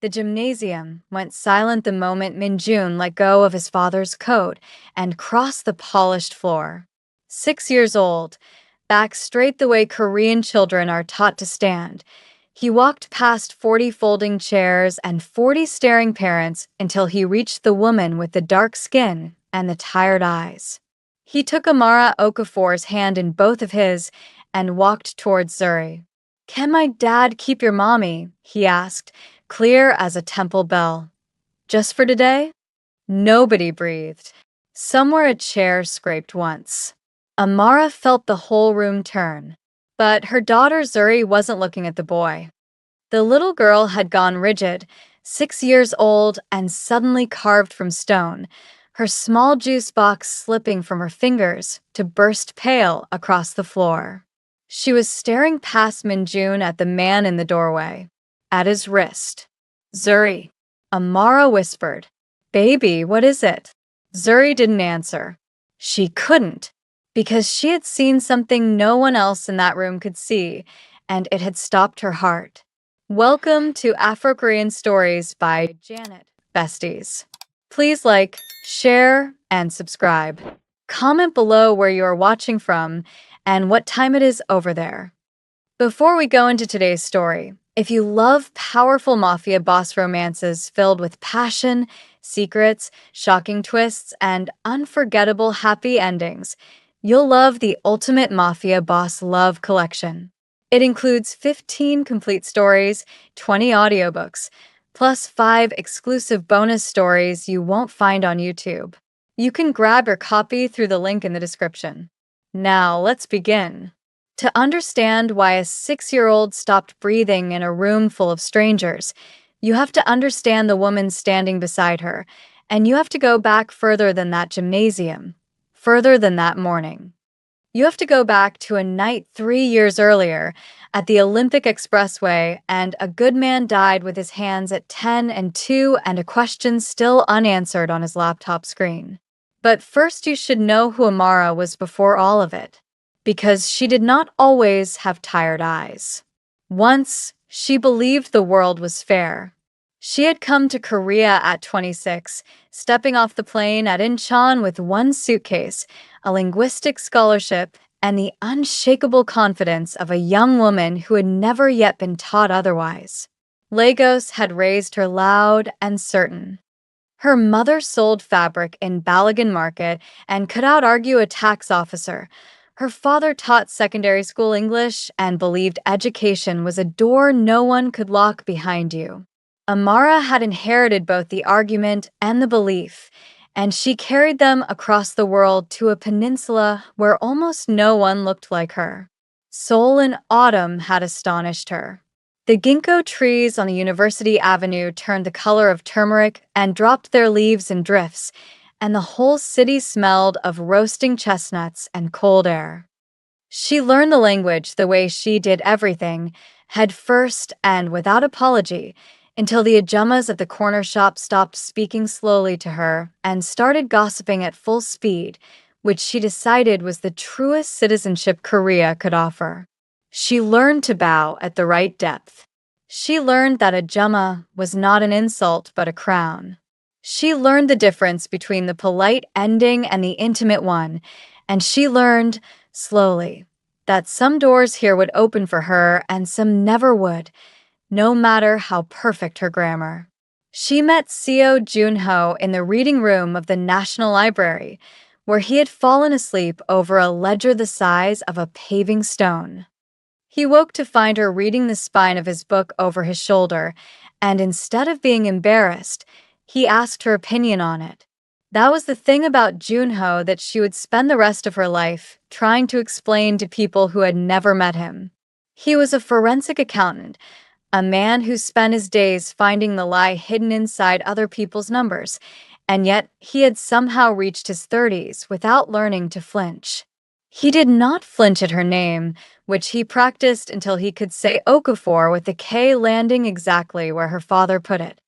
The gymnasium went silent the moment Minjun let go of his father's coat and crossed the polished floor. 6 years old, back straight the way Korean children are taught to stand, he walked past 40 folding chairs and 40 staring parents until he reached the woman with the dark skin and the tired eyes. He took Amara Okafor's hand in both of his and walked towards Zuri. "Can my dad keep your mommy?" he asked, clear as a temple bell. "Just for today?" Nobody breathed. Somewhere a chair scraped once. Amara felt the whole room turn. But her daughter Zuri wasn't looking at the boy. The little girl had gone rigid, 6 years old and suddenly carved from stone, her small juice box slipping from her fingers to burst pale across the floor. She was staring past Minjun at the man in the doorway, at his wrist. "Zuri," Amara whispered. "Baby, what is it?" Zuri didn't answer. She couldn't, because she had seen something no one else in that room could see, and it had stopped her heart. Welcome to Afro-Korean Stories by Janet, besties. Please like, share, and subscribe. Comment below where you are watching from and what time it is over there. Before we go into today's story, if you love powerful mafia boss romances filled with passion, secrets, shocking twists, and unforgettable happy endings, you'll love the Ultimate Mafia Boss Love Collection. It includes 15 complete stories, 20 audiobooks, plus 5 exclusive bonus stories you won't find on YouTube. You can grab your copy through the link in the description. Now, let's begin. To understand why a 6-year-old stopped breathing in a room full of strangers, you have to understand the woman standing beside her, and you have to go back further than that gymnasium, further than that morning. You have to go back to a night 3 years earlier at the Olympic Expressway, and a good man died with his hands at 10 and 2 and a question still unanswered on his laptop screen. But first you should know who Amara was before all of it, because she did not always have tired eyes. Once, she believed the world was fair. She had come to Korea at 26, stepping off the plane at Incheon with one suitcase, a linguistic scholarship, and the unshakable confidence of a young woman who had never yet been taught otherwise. Lagos had raised her loud and certain. Her mother sold fabric in Balogun Market and could out-argue a tax officer. Her father taught secondary school English and believed education was a door no one could lock behind you. Amara had inherited both the argument and the belief, and she carried them across the world to a peninsula where almost no one looked like her. Seoul in autumn had astonished her. The ginkgo trees on the University Avenue turned the color of turmeric and dropped their leaves in drifts, and the whole city smelled of roasting chestnuts and cold air. She learned the language the way she did everything, head first and without apology, until the ajumas at the corner shop stopped speaking slowly to her and started gossiping at full speed, which she decided was the truest citizenship Korea could offer. She learned to bow at the right depth. She learned that ajuma was not an insult but a crown. She learned the difference between the polite ending and the intimate one, and she learned, slowly, that some doors here would open for her and some never would, no matter how perfect her grammar. She met Seo Junho in the reading room of the National Library, where he had fallen asleep over a ledger the size of a paving stone. He woke to find her reading the spine of his book over his shoulder, and instead of being embarrassed, he asked her opinion on it. That was the thing about Junho that she would spend the rest of her life trying to explain to people who had never met him. He was a forensic accountant, a man who spent his days finding the lie hidden inside other people's numbers, and yet he had somehow reached his 30s without learning to flinch. He did not flinch at her name, which he practiced until he could say Okafor with the K landing exactly where her father put it.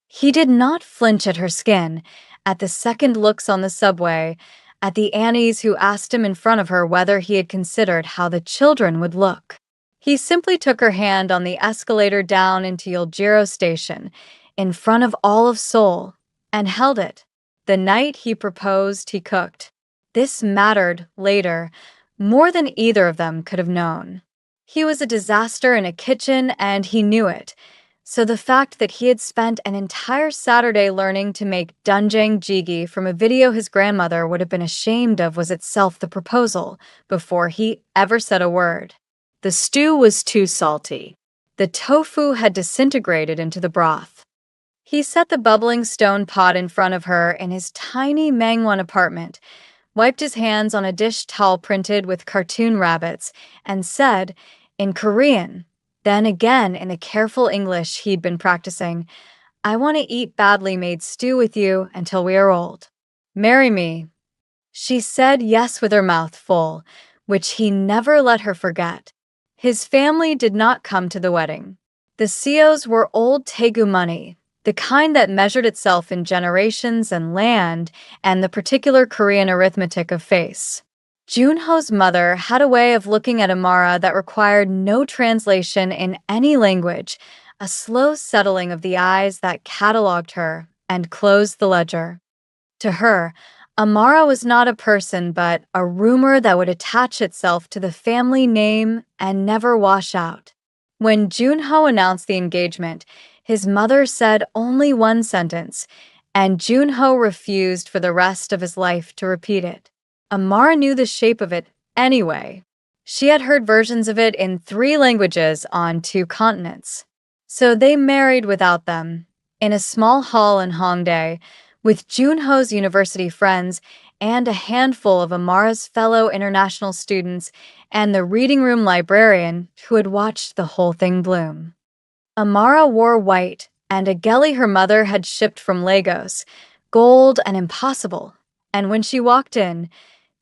He did not flinch at her skin, at the second looks on the subway, at the Annies who asked him in front of her whether he had considered how the children would look. He simply took her hand on the escalator down into Yuljiro Station, in front of all of Seoul, and held it. The night he proposed, he cooked. This mattered, later, more than either of them could have known. He was a disaster in a kitchen, and he knew it. So the fact that he had spent an entire Saturday learning to make doenjang jjigae from a video his grandmother would have been ashamed of was itself the proposal, before he ever said a word. The stew was too salty. The tofu had disintegrated into the broth. He set the bubbling stone pot in front of her in his tiny Mangwon apartment, wiped his hands on a dish towel printed with cartoon rabbits, and said, in Korean, then again in the careful English he'd been practicing, "I want to eat badly made stew with you until we are old. Marry me." She said yes with her mouth full, which he never let her forget. His family did not come to the wedding. The Seos were old Taegu money, the kind that measured itself in generations and land, and the particular Korean arithmetic of face. Junho's mother had a way of looking at Amara that required no translation in any language, a slow settling of the eyes that cataloged her and closed the ledger. To her, Amara was not a person but a rumor that would attach itself to the family name and never wash out. When Junho announced the engagement, his mother said only one sentence, and Junho refused for the rest of his life to repeat it. Amara knew the shape of it anyway. She had heard versions of it in 3 languages on 2 continents. So they married without them, in a small hall in Hongdae, with Junho's university friends and a handful of Amara's fellow international students and the reading room librarian who had watched the whole thing bloom. Amara wore white and a gelly her mother had shipped from Lagos, gold and impossible, and when she walked in,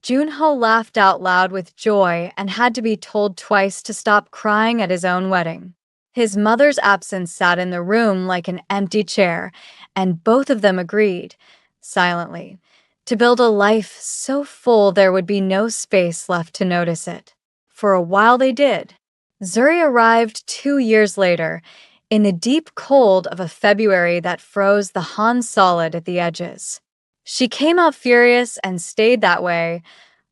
Junho laughed out loud with joy and had to be told twice to stop crying at his own wedding. His mother's absence sat in the room like an empty chair, and both of them agreed, silently, to build a life so full there would be no space left to notice it. For a while they did. Zuri arrived 2 years later, in the deep cold of a February that froze the Han solid at the edges. She came out furious and stayed that way,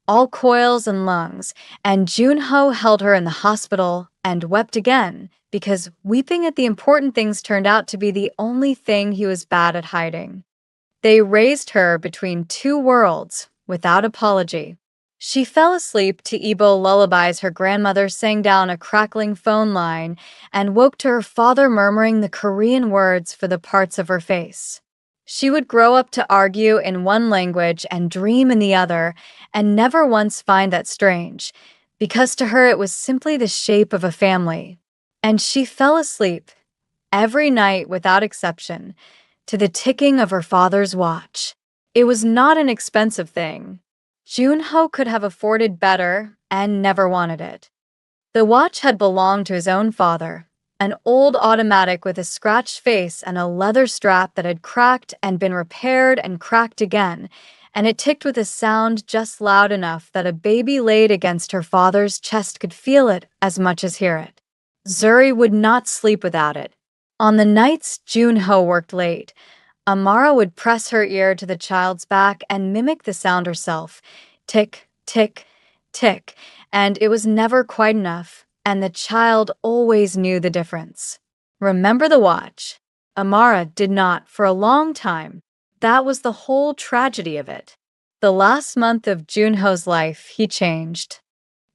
all coils and lungs, and Junho held her in the hospital and wept again, because weeping at the important things turned out to be the only thing he was bad at hiding. They raised her between 2 worlds, without apology. She fell asleep to Igbo lullabies her grandmother sang down a crackling phone line and woke to her father murmuring the Korean words for the parts of her face. She would grow up to argue in one language and dream in the other, and never once find that strange, because to her it was simply the shape of a family. And she fell asleep, every night without exception, to the ticking of her father's watch. It was not an expensive thing. Junho could have afforded better and never wanted it. The watch had belonged to his own father, an old automatic with a scratched face and a leather strap that had cracked and been repaired and cracked again, and it ticked with a sound just loud enough that a baby laid against her father's chest could feel it as much as hear it. Zuri would not sleep without it. On the nights Junho worked late, Amara would press her ear to the child's back and mimic the sound herself. Tick, tick, tick, and it was never quite enough, and the child always knew the difference. Remember the watch? Amara did not for a long time. That was the whole tragedy of it. The last month of Junho's life, he changed.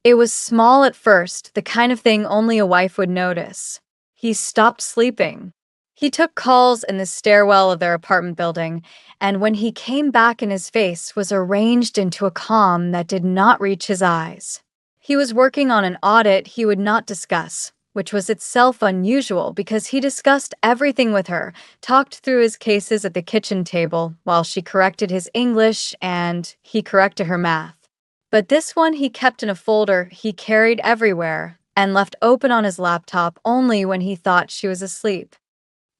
It was small at first, the kind of thing only a wife would notice. He stopped sleeping. He took calls in the stairwell of their apartment building, and when he came back in his face was arranged into a calm that did not reach his eyes. He was working on an audit he would not discuss, which was itself unusual because he discussed everything with her, talked through his cases at the kitchen table while she corrected his English and he corrected her math. But this one he kept in a folder he carried everywhere and left open on his laptop only when he thought she was asleep.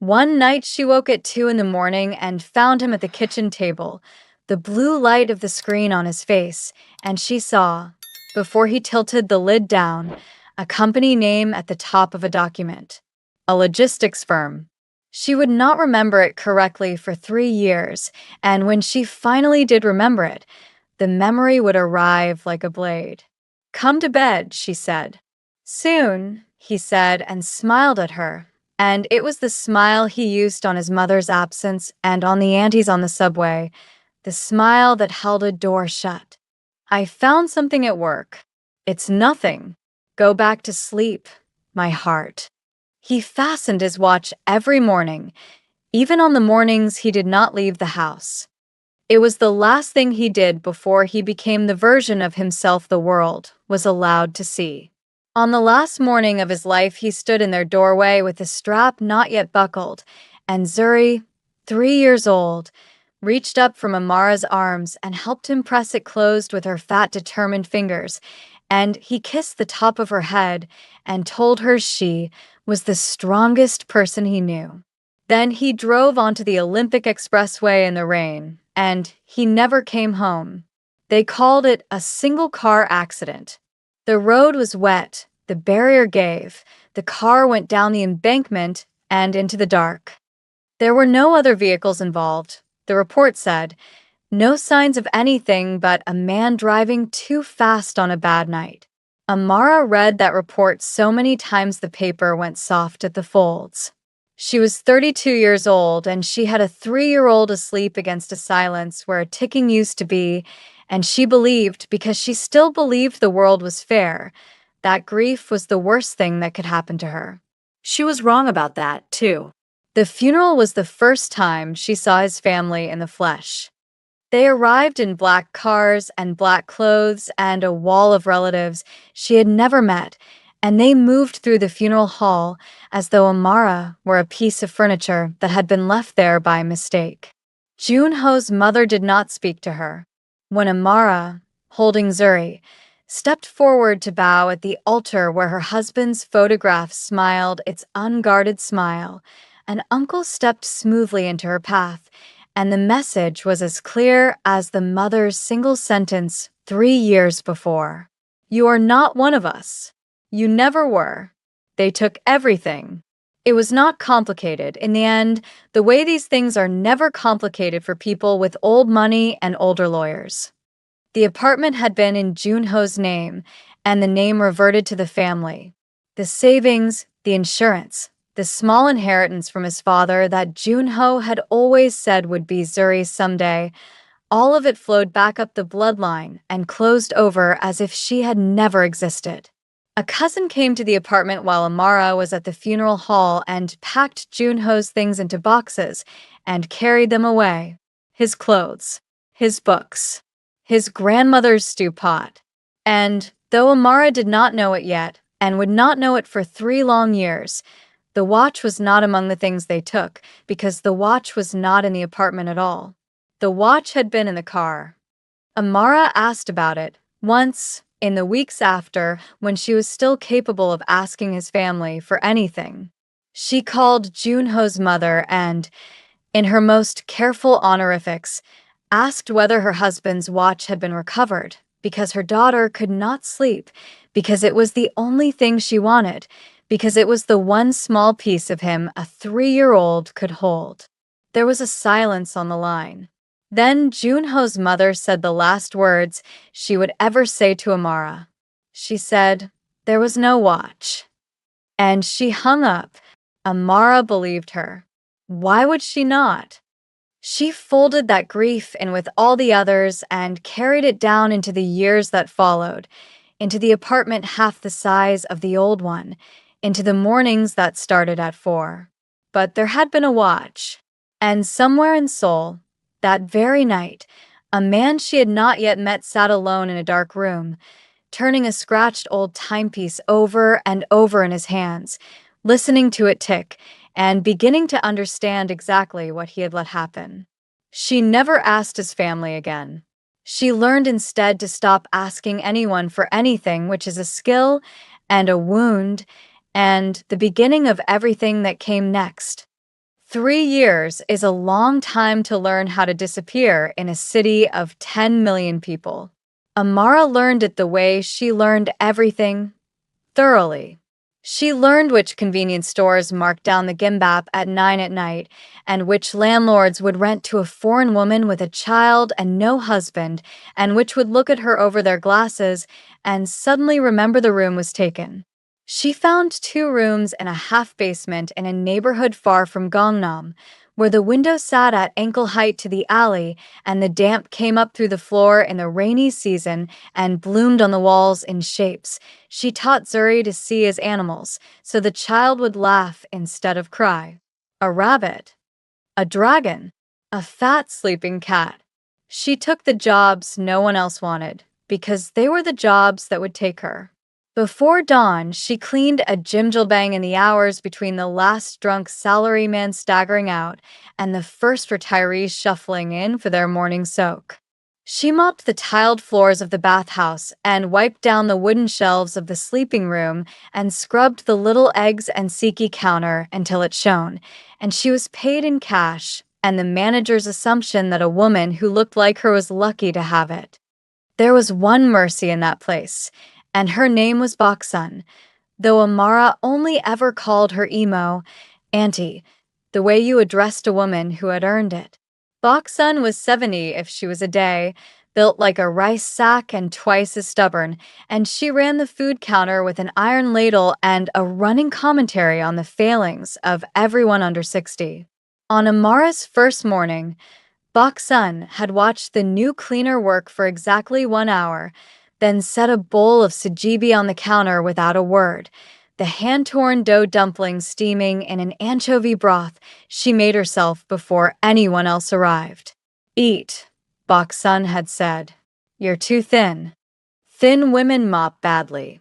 One night she woke at 2 in the morning and found him at the kitchen table, the blue light of the screen on his face, and she saw, before he tilted the lid down, a company name at the top of a document, a logistics firm. She would not remember it correctly for 3 years, and when she finally did remember it, the memory would arrive like a blade. "Come to bed," she said. "Soon," he said and smiled at her, and it was the smile he used on his mother's absence and on the aunties on the subway, the smile that held a door shut. "I found something at work. It's nothing. Go back to sleep, my heart." He fastened his watch every morning, even on the mornings he did not leave the house. It was the last thing he did before he became the version of himself the world was allowed to see. On the last morning of his life, he stood in their doorway with the strap not yet buckled, and Zuri, 3 years old, reached up from Amara's arms and helped him press it closed with her fat, determined fingers, and he kissed the top of her head and told her she was the strongest person he knew. Then he drove onto the Olympic Expressway in the rain, and he never came home. They called it a single-car accident. The road was wet, the barrier gave, the car went down the embankment and into the dark. There were no other vehicles involved, the report said. No signs of anything but a man driving too fast on a bad night. Amara read that report so many times the paper went soft at the folds. She was 32 years old, and she had a 3-year-old asleep against a silence where a ticking used to be, and she believed, because she still believed the world was fair, that grief was the worst thing that could happen to her. She was wrong about that, too. The funeral was the first time she saw his family in the flesh. They arrived in black cars and black clothes and a wall of relatives she had never met, and they moved through the funeral hall as though Amara were a piece of furniture that had been left there by mistake. Junho's mother did not speak to her. When Amara, holding Zuri, stepped forward to bow at the altar where her husband's photograph smiled its unguarded smile, an uncle stepped smoothly into her path, and the message was as clear as the mother's single sentence 3 years before. "You are not one of us. You never were. They took everything." It was not complicated. In the end, the way these things are never complicated for people with old money and older lawyers. The apartment had been in Junho's name, and the name reverted to the family. The savings, the insurance, the small inheritance from his father that Junho had always said would be Zuri's someday, all of it flowed back up the bloodline and closed over as if she had never existed. A cousin came to the apartment while Amara was at the funeral hall and packed Junho's things into boxes and carried them away. His clothes, his books, his grandmother's stew pot. And, though Amara did not know it yet, and would not know it for 3 long years, the watch was not among the things they took, because the watch was not in the apartment at all. The watch had been in the car. Amara asked about it, once, in the weeks after, when she was still capable of asking his family for anything. She called Junho's mother and, in her most careful honorifics, asked whether her husband's watch had been recovered, because her daughter could not sleep, because it was the only thing she wanted, because it was the one small piece of him a 3-year-old could hold. There was a silence on the line. Then Junho's mother said the last words she would ever say to Amara. She said, "There was no watch." And she hung up. Amara believed her. Why would she not? She folded that grief in with all the others and carried it down into the years that followed, into the apartment half the size of the old one, into the mornings that started at 4. But there had been a watch. And somewhere in Seoul, that very night, a man she had not yet met sat alone in a dark room, turning a scratched old timepiece over and over in his hands, listening to it tick, and beginning to understand exactly what he had let happen. She never asked his family again. She learned instead to stop asking anyone for anything, which is a skill and a wound and the beginning of everything that came next. 3 years is a long time to learn how to disappear in a city of 10 million people. Amara learned it the way she learned everything thoroughly. She learned which convenience stores marked down the gimbap at 9 at night, and which landlords would rent to a foreign woman with a child and no husband, and which would look at her over their glasses and suddenly remember the room was taken. She found 2 rooms and a half basement in a neighborhood far from Gangnam, where the window sat at ankle height to the alley, and the damp came up through the floor in the rainy season and bloomed on the walls in shapes she taught Zuri to see as animals, so the child would laugh instead of cry. A rabbit, a dragon, a fat sleeping cat. She took the jobs no one else wanted, because they were the jobs that would take her. Before dawn, she cleaned a jimjilbang in the hours between the last drunk salaryman staggering out and the first retirees shuffling in for their morning soak. She mopped the tiled floors of the bathhouse and wiped down the wooden shelves of the sleeping room and scrubbed the little eggs and siki counter until it shone, and she was paid in cash, and the manager's assumption that a woman who looked like her was lucky to have it. There was one mercy in that place, and her name was Baksun, though Amara only ever called her emo, Auntie, the way you addressed a woman who had earned it. Baksun was 70 if she was a day, built like a rice sack and twice as stubborn, and she ran the food counter with an iron ladle and a running commentary on the failings of everyone under 60. On Amara's first morning, Baksun had watched the new cleaner work for exactly 1 hour, then set a bowl of sajibi on the counter without a word, the hand-torn dough dumplings steaming in an anchovy broth she made herself before anyone else arrived. Eat, Baksun had said. You're too thin. Thin women mop badly.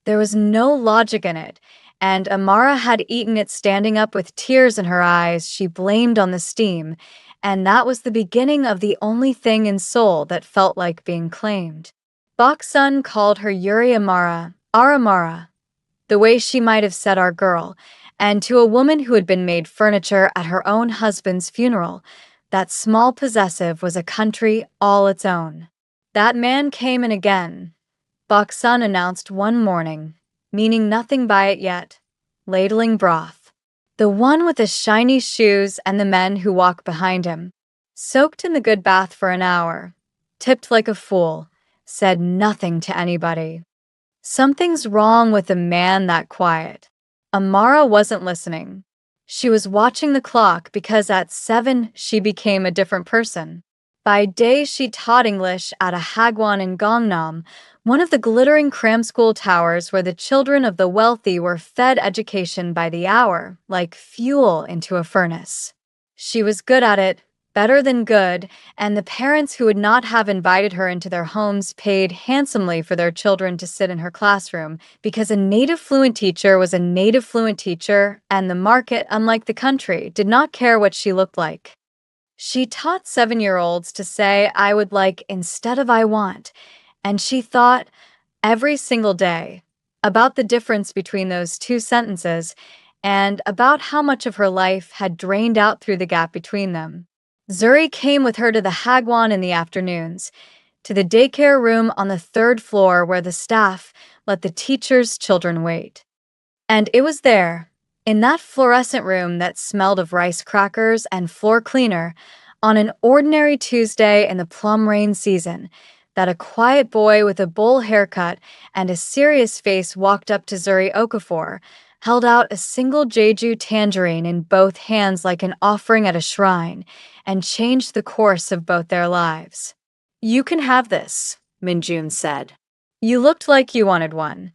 There was no logic in it, and Amara had eaten it standing up with tears in her eyes she blamed on the steam, and that was the beginning of the only thing in Seoul that felt like being claimed. Baksun called her Yuri Amara, our Amara, the way she might have said our girl, and to a woman who had been made furniture at her own husband's funeral, that small possessive was a country all its own. That man came in again, Baksun announced one morning, meaning nothing by it yet, ladling broth. The one with the shiny shoes and the men who walk behind him. Soaked in the good bath for an hour, tipped like a fool, said nothing to anybody. Something's wrong with a man that quiet. Amara wasn't listening. She was watching the clock because at 7 she became a different person. By day she taught English at a hagwon in Gangnam, one of the glittering cram school towers where the children of the wealthy were fed education by the hour, like fuel into a furnace. She was good at it, better than good, and the parents who would not have invited her into their homes paid handsomely for their children to sit in her classroom, because a native fluent teacher was a native fluent teacher, and the market, unlike the country, did not care what she looked like. She taught 7-year-olds to say I would like instead of I want, and she thought every single day about the difference between those 2 sentences and about how much of her life had drained out through the gap between them. Zuri came with her to the hagwon in the afternoons, to the daycare room on the 3rd floor where the staff let the teachers' children wait. And it was there, in that fluorescent room that smelled of rice crackers and floor cleaner, on an ordinary Tuesday in the plum rain season, that a quiet boy with a bowl haircut and a serious face walked up to Zuri Okafor, held out a single Jeju tangerine in both hands like an offering at a shrine, and changed the course of both their lives. You can have this, Minjun said. You looked like you wanted one.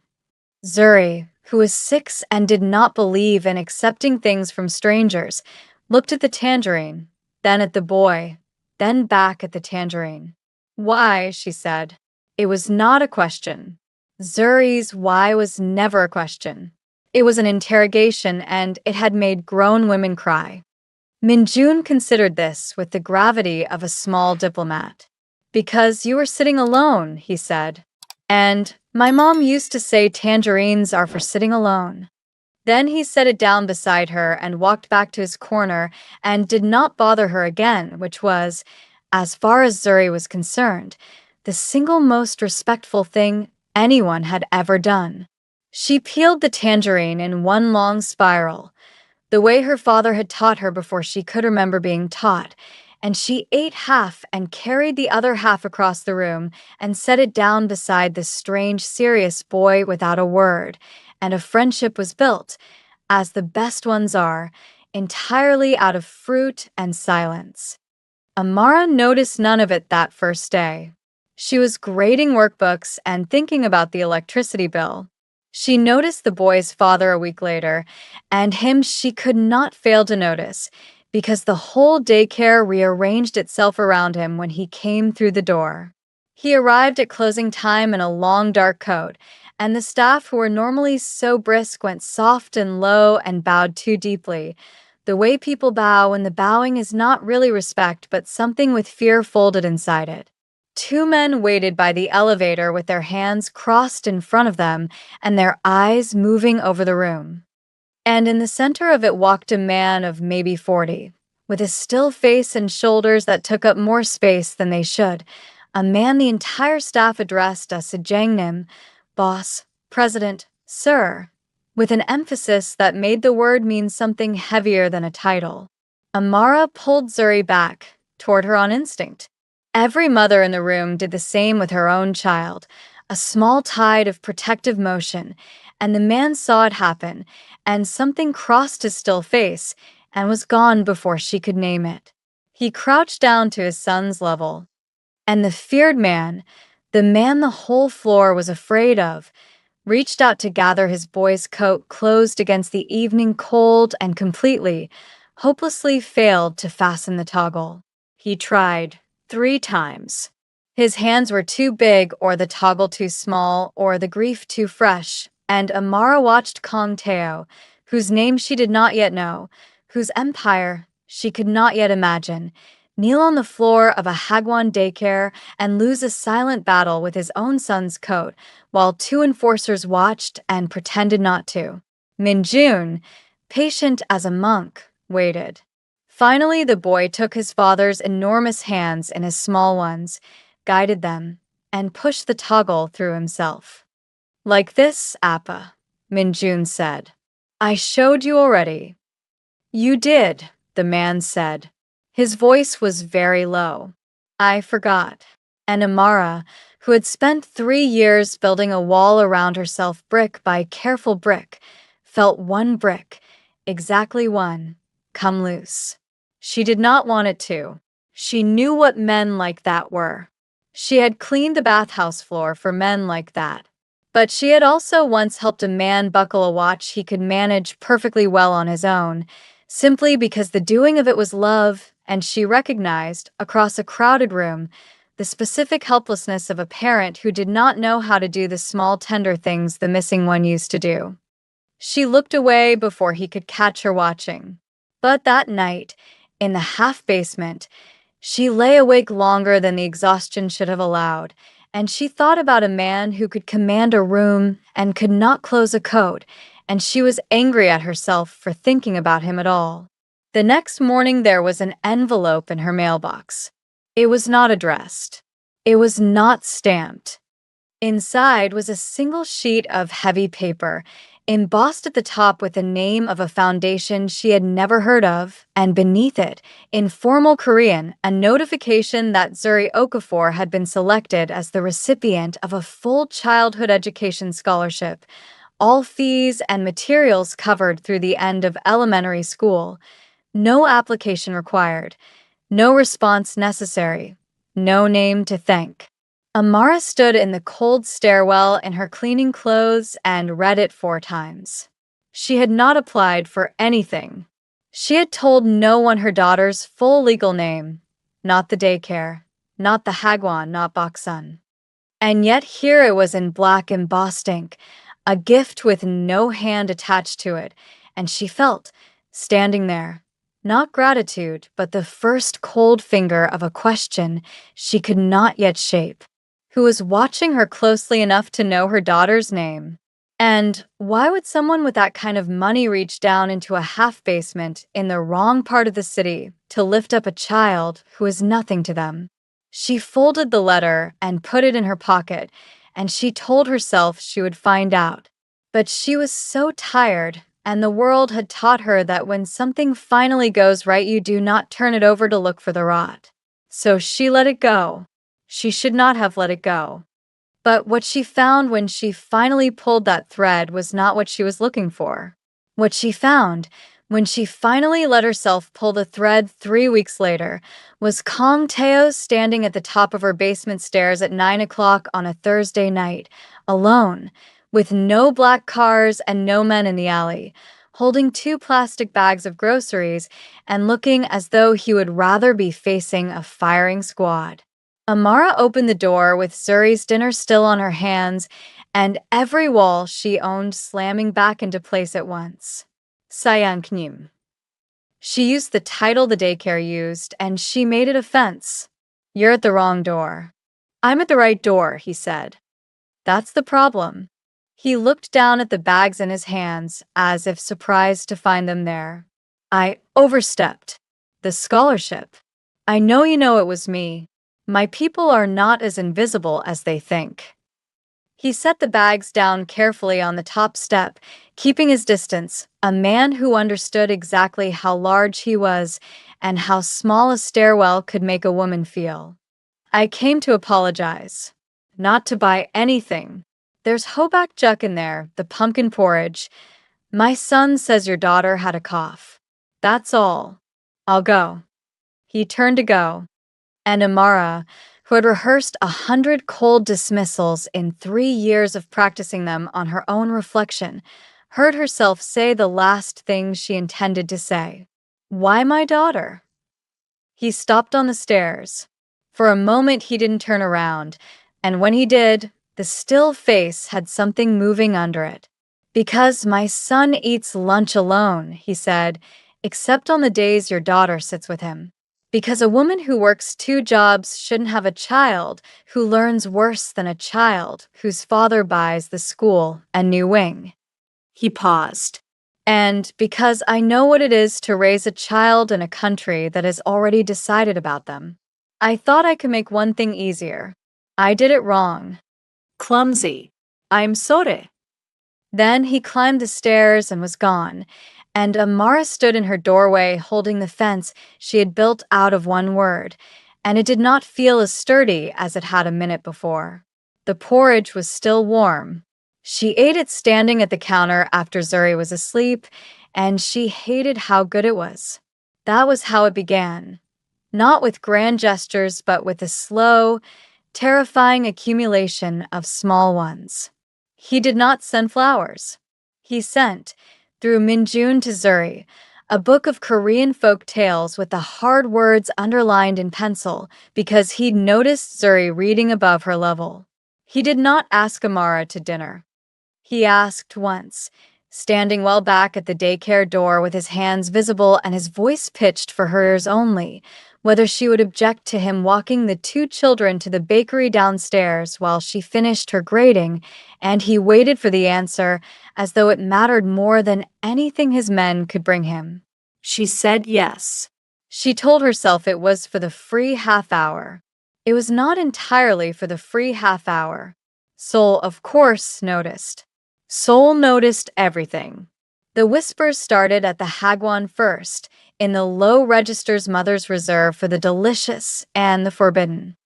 Zuri, who was 6 and did not believe in accepting things from strangers, looked at the tangerine, then at the boy, then back at the tangerine. Why, she said. It was not a question. Zuri's why was never a question. It was an interrogation, and it had made grown women cry. Minjun considered this with the gravity of a small diplomat. Because you were sitting alone, he said. And my mom used to say tangerines are for sitting alone. Then he set it down beside her and walked back to his corner and did not bother her again, which was, as far as Zuri was concerned, the single most respectful thing anyone had ever done. She peeled the tangerine in one long spiral, the way her father had taught her before she could remember being taught, and she ate half and carried the other half across the room and set it down beside the strange, serious boy without a word, and a friendship was built, as the best ones are, entirely out of fruit and silence. Amara noticed none of it that first day. She was grading workbooks and thinking about the electricity bill. She noticed the boy's father a week later, and him she could not fail to notice, because the whole daycare rearranged itself around him when he came through the door. He arrived at closing time in a long dark coat, and the staff who were normally so brisk went soft and low and bowed too deeply, the way people bow when the bowing is not really respect but something with fear folded inside it. Two men waited by the elevator with their hands crossed in front of them and their eyes moving over the room. And in the center of it walked a man of maybe 40, with a still face and shoulders that took up more space than they should, a man the entire staff addressed as Sejangnim, boss, president, sir, with an emphasis that made the word mean something heavier than a title. Amara pulled Zuri back, toward her on instinct. Every mother in the room did the same with her own child, a small tide of protective motion, and the man saw it happen, and something crossed his still face and was gone before she could name it. He crouched down to his son's level, and the feared man, the man the whole floor was afraid of, reached out to gather his boy's coat closed against the evening cold and completely, hopelessly failed to fasten the toggle. He tried 3 times. His hands were too big or the toggle too small or the grief too fresh, and Amara watched Kong Teo, whose name she did not yet know, whose empire she could not yet imagine, kneel on the floor of a Hagwon daycare and lose a silent battle with his own son's coat, while 2 enforcers watched and pretended not to. Minjun, patient as a monk, waited. Finally, the boy took his father's enormous hands in his small ones, guided them, and pushed the toggle through himself. "Like this, Appa," Minjun said. "I showed you already." "You did," the man said. His voice was very low. "I forgot." And Amara, who had spent 3 years building a wall around herself brick by careful brick, felt one brick, exactly one, come loose. She did not want it to. She knew what men like that were. She had cleaned the bathhouse floor for men like that. But she had also once helped a man buckle a watch he could manage perfectly well on his own, simply because the doing of it was love, and she recognized, across a crowded room, the specific helplessness of a parent who did not know how to do the small tender things the missing one used to do. She looked away before he could catch her watching. But that night, in the half-basement, she lay awake longer than the exhaustion should have allowed, and she thought about a man who could command a room and could not close a code, and she was angry at herself for thinking about him at all. The next morning there was an envelope in her mailbox. It was not addressed. It was not stamped. Inside was a single sheet of heavy paper, embossed at the top with the name of a foundation she had never heard of, and beneath it, in formal Korean, a notification that Zuri Okafor had been selected as the recipient of a full childhood education scholarship, all fees and materials covered through the end of elementary school, no application required, no response necessary, no name to thank. Amara stood in the cold stairwell in her cleaning clothes and read it 4 times. She had not applied for anything. She had told no one her daughter's full legal name, not the daycare, not the Hagwon, not Boksun. And yet here it was in black embossed ink, a gift with no hand attached to it, and she felt, standing there, not gratitude, but the first cold finger of a question she could not yet shape. Who was watching her closely enough to know her daughter's name? And why would someone with that kind of money reach down into a half-basement in the wrong part of the city to lift up a child who is nothing to them? She folded the letter and put it in her pocket, and she told herself she would find out. But she was so tired, and the world had taught her that when something finally goes right, you do not turn it over to look for the rot. So she let it go. She should not have let it go. But what she found when she finally pulled that thread was not what she was looking for. What she found, when she finally let herself pull the thread 3 weeks later, was Kong Teo standing at the top of her basement stairs at 9 o'clock on a Thursday night, alone, with no black cars and no men in the alley, holding 2 plastic bags of groceries and looking as though he would rather be facing a firing squad. Amara opened the door with Zuri's dinner still on her hands and every wall she owned slamming back into place at once. Sayanknim. She used the title the daycare used, and she made it a fence. You're at the wrong door. I'm at the right door, he said. That's the problem. He looked down at the bags in his hands, as if surprised to find them there. I overstepped. The scholarship. I know you know it was me. My people are not as invisible as they think. He set the bags down carefully on the top step, keeping his distance, a man who understood exactly how large he was and how small a stairwell could make a woman feel. I came to apologize. Not to buy anything. There's hoback juk in there, the pumpkin porridge. My son says your daughter had a cough. That's all. I'll go. He turned to go. And Amara, who had rehearsed 100 cold dismissals in 3 years of practicing them on her own reflection, heard herself say the last thing she intended to say. Why my daughter? He stopped on the stairs. For a moment he didn't turn around, and when he did, the still face had something moving under it. Because my son eats lunch alone, he said, except on the days your daughter sits with him. Because a woman who works 2 jobs shouldn't have a child who learns worse than a child whose father buys the school a new wing. He paused. And because I know what it is to raise a child in a country that has already decided about them, I thought I could make one thing easier. I did it wrong. Clumsy. I'm sorry. Then he climbed the stairs and was gone, and Amara stood in her doorway holding the fence she had built out of one word, and it did not feel as sturdy as it had a minute before. The porridge was still warm. She ate it standing at the counter after Zuri was asleep, and she hated how good it was. That was how it began. Not with grand gestures, but with a slow, terrifying accumulation of small ones. He did not send flowers. He sent, through Minjun to Zuri, a book of Korean folk tales with the hard words underlined in pencil because he'd noticed Zuri reading above her level. He did not ask Amara to dinner. He asked once, standing well back at the daycare door with his hands visible and his voice pitched for her ears only, whether she would object to him walking the 2 children to the bakery downstairs while she finished her grading, and he waited for the answer as though it mattered more than anything his men could bring him. She said yes. She told herself it was for the free half hour. It was not entirely for the free half hour. Sol, of course, noticed. Sol noticed everything. The whispers started at the Hagwon first, in the low register's mother's reserve for the delicious and the forbidden.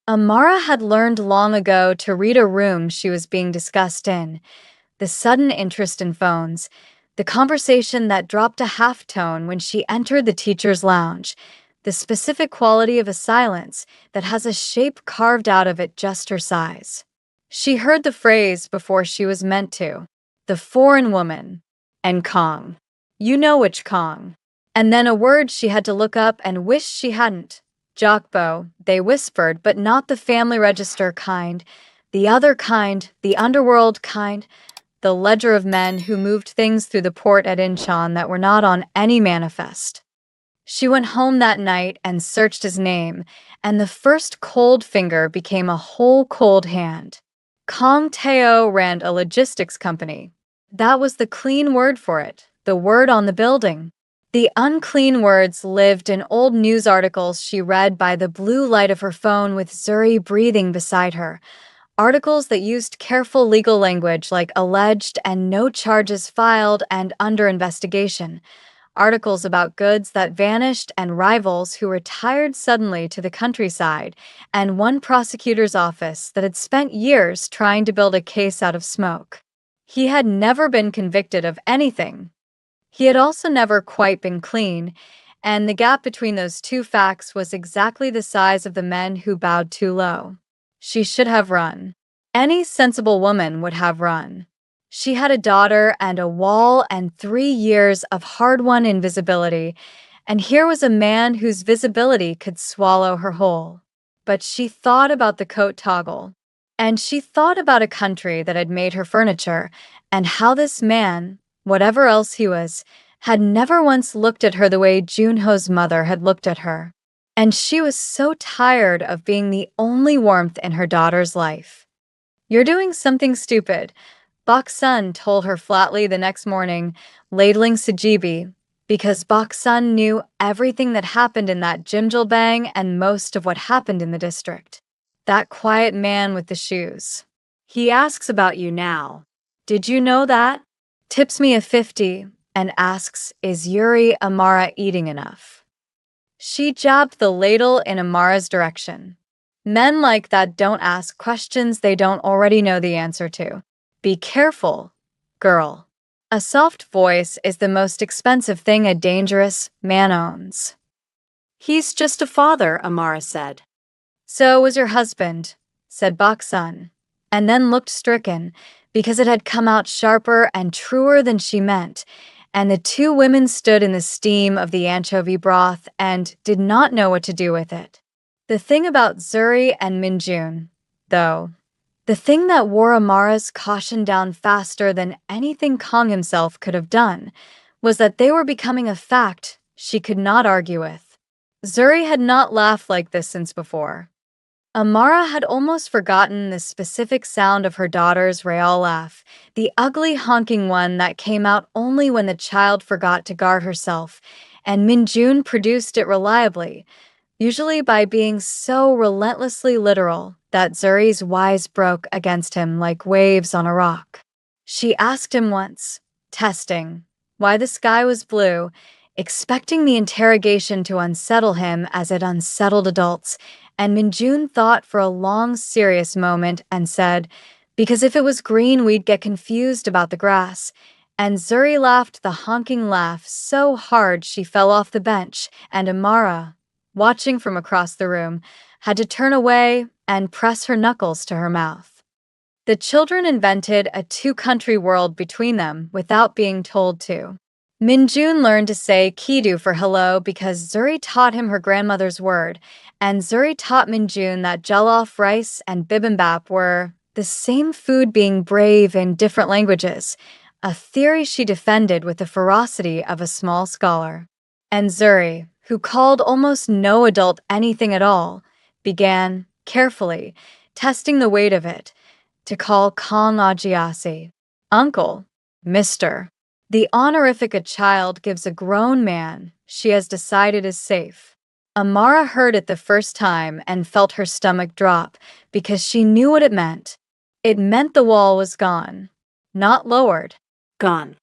Amara had learned long ago to read a room she was being discussed in, the sudden interest in phones, the conversation that dropped a half tone when she entered the teacher's lounge, the specific quality of a silence that has a shape carved out of it just her size. She heard the phrase before she was meant to, the foreign woman, and Kong. You know which Kong. And then a word she had to look up and wish she hadn't. Jokbo, they whispered, but not the family register kind, the other kind, the underworld kind, the ledger of men who moved things through the port at Incheon that were not on any manifest. She went home that night and searched his name, and the first cold finger became a whole cold hand. Kong Teo ran a logistics company. That was the clean word for it, the word on the building. The unclean words lived in old news articles she read by the blue light of her phone with Zuri breathing beside her, Articles that used careful legal language like alleged and no charges filed and under investigation. Articles about goods that vanished and rivals who retired suddenly to the countryside, and one prosecutor's office that had spent years trying to build a case out of smoke. He had never been convicted of anything. He had also never quite been clean, and the gap between those two facts was exactly the size of the men who bowed too low. She should have run. Any sensible woman would have run. She had a daughter and a wall and 3 years of hard-won invisibility, and here was a man whose visibility could swallow her whole. But she thought about the coat toggle, and she thought about a country that had made her furniture, and how this man, whatever else he was, had never once looked at her the way Junho's mother had looked at her. And she was so tired of being the only warmth in her daughter's life. "You're doing something stupid," Bok-sun told her flatly the next morning, ladling sajibi, because Bok-sun knew everything that happened in that Jimjilbang and most of what happened in the district. "That quiet man with the shoes. He asks about you now. Did you know that? Tips me a 50 and asks, is Yuri Amara eating enough?" She jabbed the ladle in Amara's direction. "Men like that don't ask questions they don't already know the answer to. Be careful, girl. A soft voice is the most expensive thing a dangerous man owns." "He's just a father," Amara said. "So was your husband," said Bok-sun, and then looked stricken, because it had come out sharper and truer than she meant, and the two women stood in the steam of the anchovy broth and did not know what to do with it. The thing about Zuri and Minjun, though, the thing that wore Amara's caution down faster than anything Kong himself could have done, was that they were becoming a fact she could not argue with. Zuri had not laughed like this since before. Amara had almost forgotten the specific sound of her daughter's Real laugh, the ugly honking one that came out only when the child forgot to guard herself, and Minjun produced it reliably, usually by being so relentlessly literal that Zuri's whys broke against him like waves on a rock. She asked him once, testing, why the sky was blue, expecting the interrogation to unsettle him as it unsettled adults, and Minjun thought for a long, serious moment and said, "Because if it was green, we'd get confused about the grass." And Zuri laughed the honking laugh so hard she fell off the bench, and Amara, watching from across the room, had to turn away and press her knuckles to her mouth. The children invented a two-country world between them without being told to. Minjun learned to say Kidu for hello because Zuri taught him her grandmother's word, and Zuri taught Minjun that jollof rice and bibimbap were the same food being brave in different languages, a theory she defended with the ferocity of a small scholar. And Zuri, who called almost no adult anything at all, began, carefully, testing the weight of it, to call Kong Ajiasi uncle, Mr. The honorific a child gives a grown man she has decided is safe. Amara heard it the first time and felt her stomach drop because she knew what it meant. It meant the wall was gone, not lowered, gone.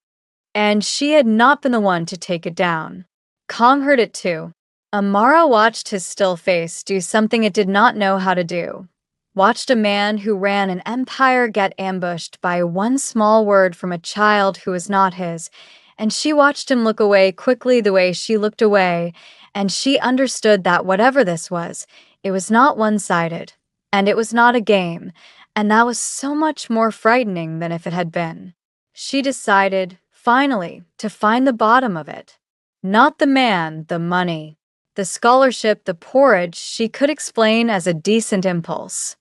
And she had not been the one to take it down. Kong heard it too. Amara watched his still face do something it did not know how to do. Watched a man who ran an empire get ambushed by one small word from a child who was not his, and she watched him look away quickly the way she looked away, and she understood that whatever this was, it was not one-sided, and it was not a game, and that was so much more frightening than if it had been. She decided, finally, to find the bottom of it. Not the man, the money. The scholarship, the porridge, she could explain as a decent impulse.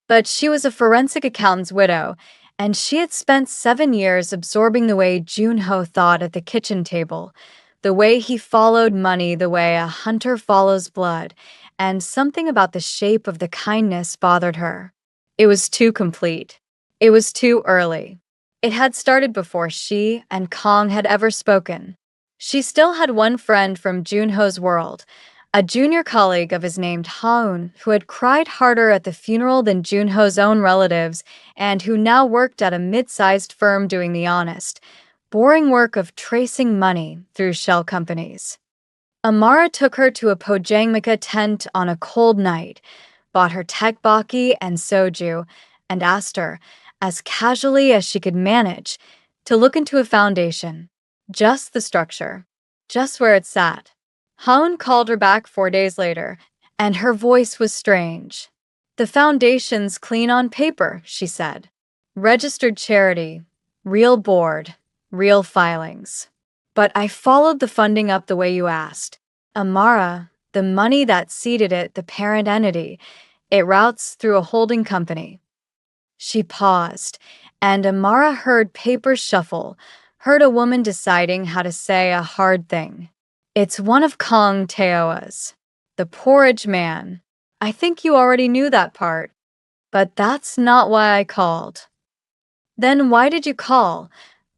But she was a forensic accountant's widow, and she had spent 7 years absorbing the way Junho thought at the kitchen table, the way he followed money the way a hunter follows blood, and something about the shape of the kindness bothered her. It was too complete. It was too early. It had started before she and Kong had ever spoken. She still had one friend from Junho's world, A junior colleague of his named Haun, who had cried harder at the funeral than Junho's own relatives and who now worked at a mid-sized firm doing the honest, boring work of tracing money through shell companies. Amara took her to a Pojangmika tent on a cold night, bought her tekbaki and soju, and asked her, as casually as she could manage, to look into a foundation. Just the structure. Just where it sat. Haun called her back 4 days later, and her voice was strange. "The foundation's clean on paper," she said. "Registered charity, real board, real filings. But I followed the funding up the way you asked. Amara, the money that seeded it, the parent entity, it routes through a holding company." She paused, and Amara heard papers shuffle, heard a woman deciding how to say a hard thing. "It's one of Kong Teoa's. The porridge man. I think you already knew that part. But that's not why I called." "Then why did you call?"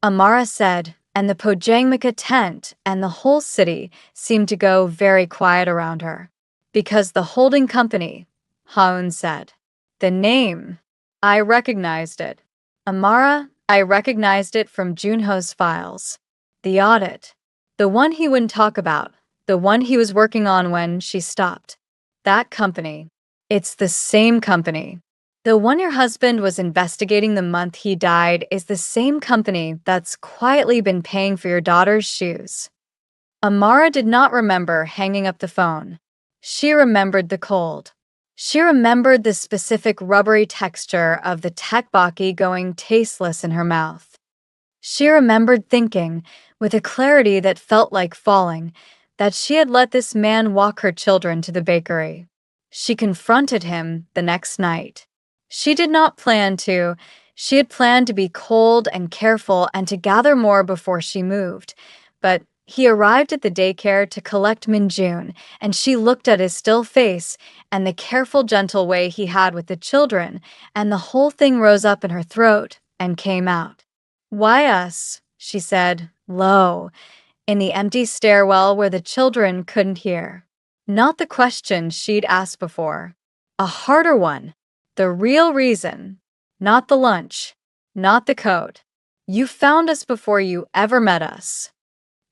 Amara said, and the Pojangmika tent and the whole city seemed to go very quiet around her. "Because the holding company," Haun said. "The name. I recognized it. Amara, I recognized it from Junho's files. The audit. The one he wouldn't talk about. The one he was working on when she stopped. That company. It's the same company. The one your husband was investigating the month he died is the same company that's quietly been paying for your daughter's shoes." Amara did not remember hanging up the phone. She remembered the cold. She remembered the specific rubbery texture of the tekbaki going tasteless in her mouth. She remembered thinking, with a clarity that felt like falling, that she had let this man walk her children to the bakery. She confronted him the next night. She did not plan to. She had planned to be cold and careful and to gather more before she moved. But he arrived at the daycare to collect Minjun, and she looked at his still face and the careful, gentle way he had with the children, and the whole thing rose up in her throat and came out. "Why us?" she said, low, in the empty stairwell where the children couldn't hear. Not the question she'd asked before. A harder one. The real reason. Not the lunch. Not the coat. "You found us before you ever met us.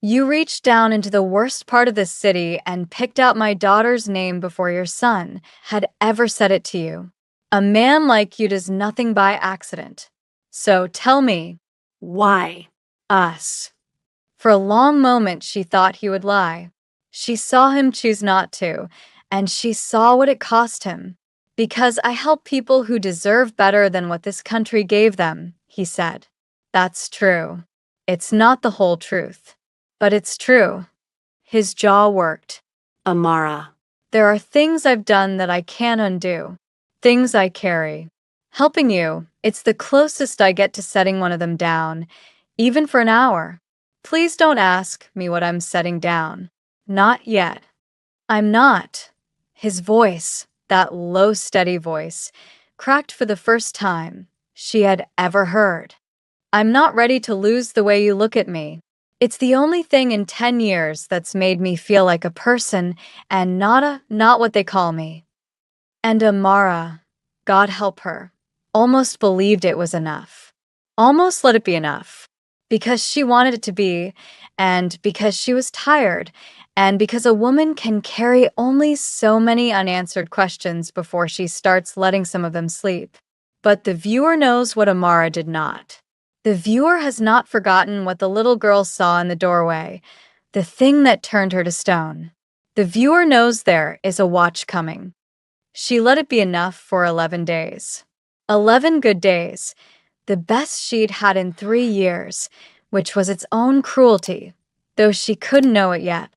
You reached down into the worst part of the city and picked out my daughter's name before your son had ever said it to you. A man like you does nothing by accident. So tell me, why us?" For a long moment she thought he would lie. She saw him choose not to, and she saw what it cost him. "Because I help people who deserve better than what this country gave them," he said. "That's true. It's not the whole truth. But it's true." His jaw worked. "Amara, there are things I've done that I can't undo. Things I carry. Helping you, it's the closest I get to setting one of them down, even for an hour. Please don't ask me what I'm setting down. Not yet. I'm not." His voice, that low, steady voice, cracked for the first time she had ever heard. "I'm not ready to lose the way you look at me. It's the only thing in 10 years that's made me feel like a person and not what they call me." And Amara, God help her, almost believed it was enough. Almost let it be enough. Because she wanted it to be, and because she was tired, and because a woman can carry only so many unanswered questions before she starts letting some of them sleep. But the viewer knows what Amara did not. The viewer has not forgotten what the little girl saw in the doorway, the thing that turned her to stone. The viewer knows there is a watch coming. She let it be enough for 11 days. 11 good days, the best she'd had in 3 years, which was its own cruelty, though she couldn't know it yet.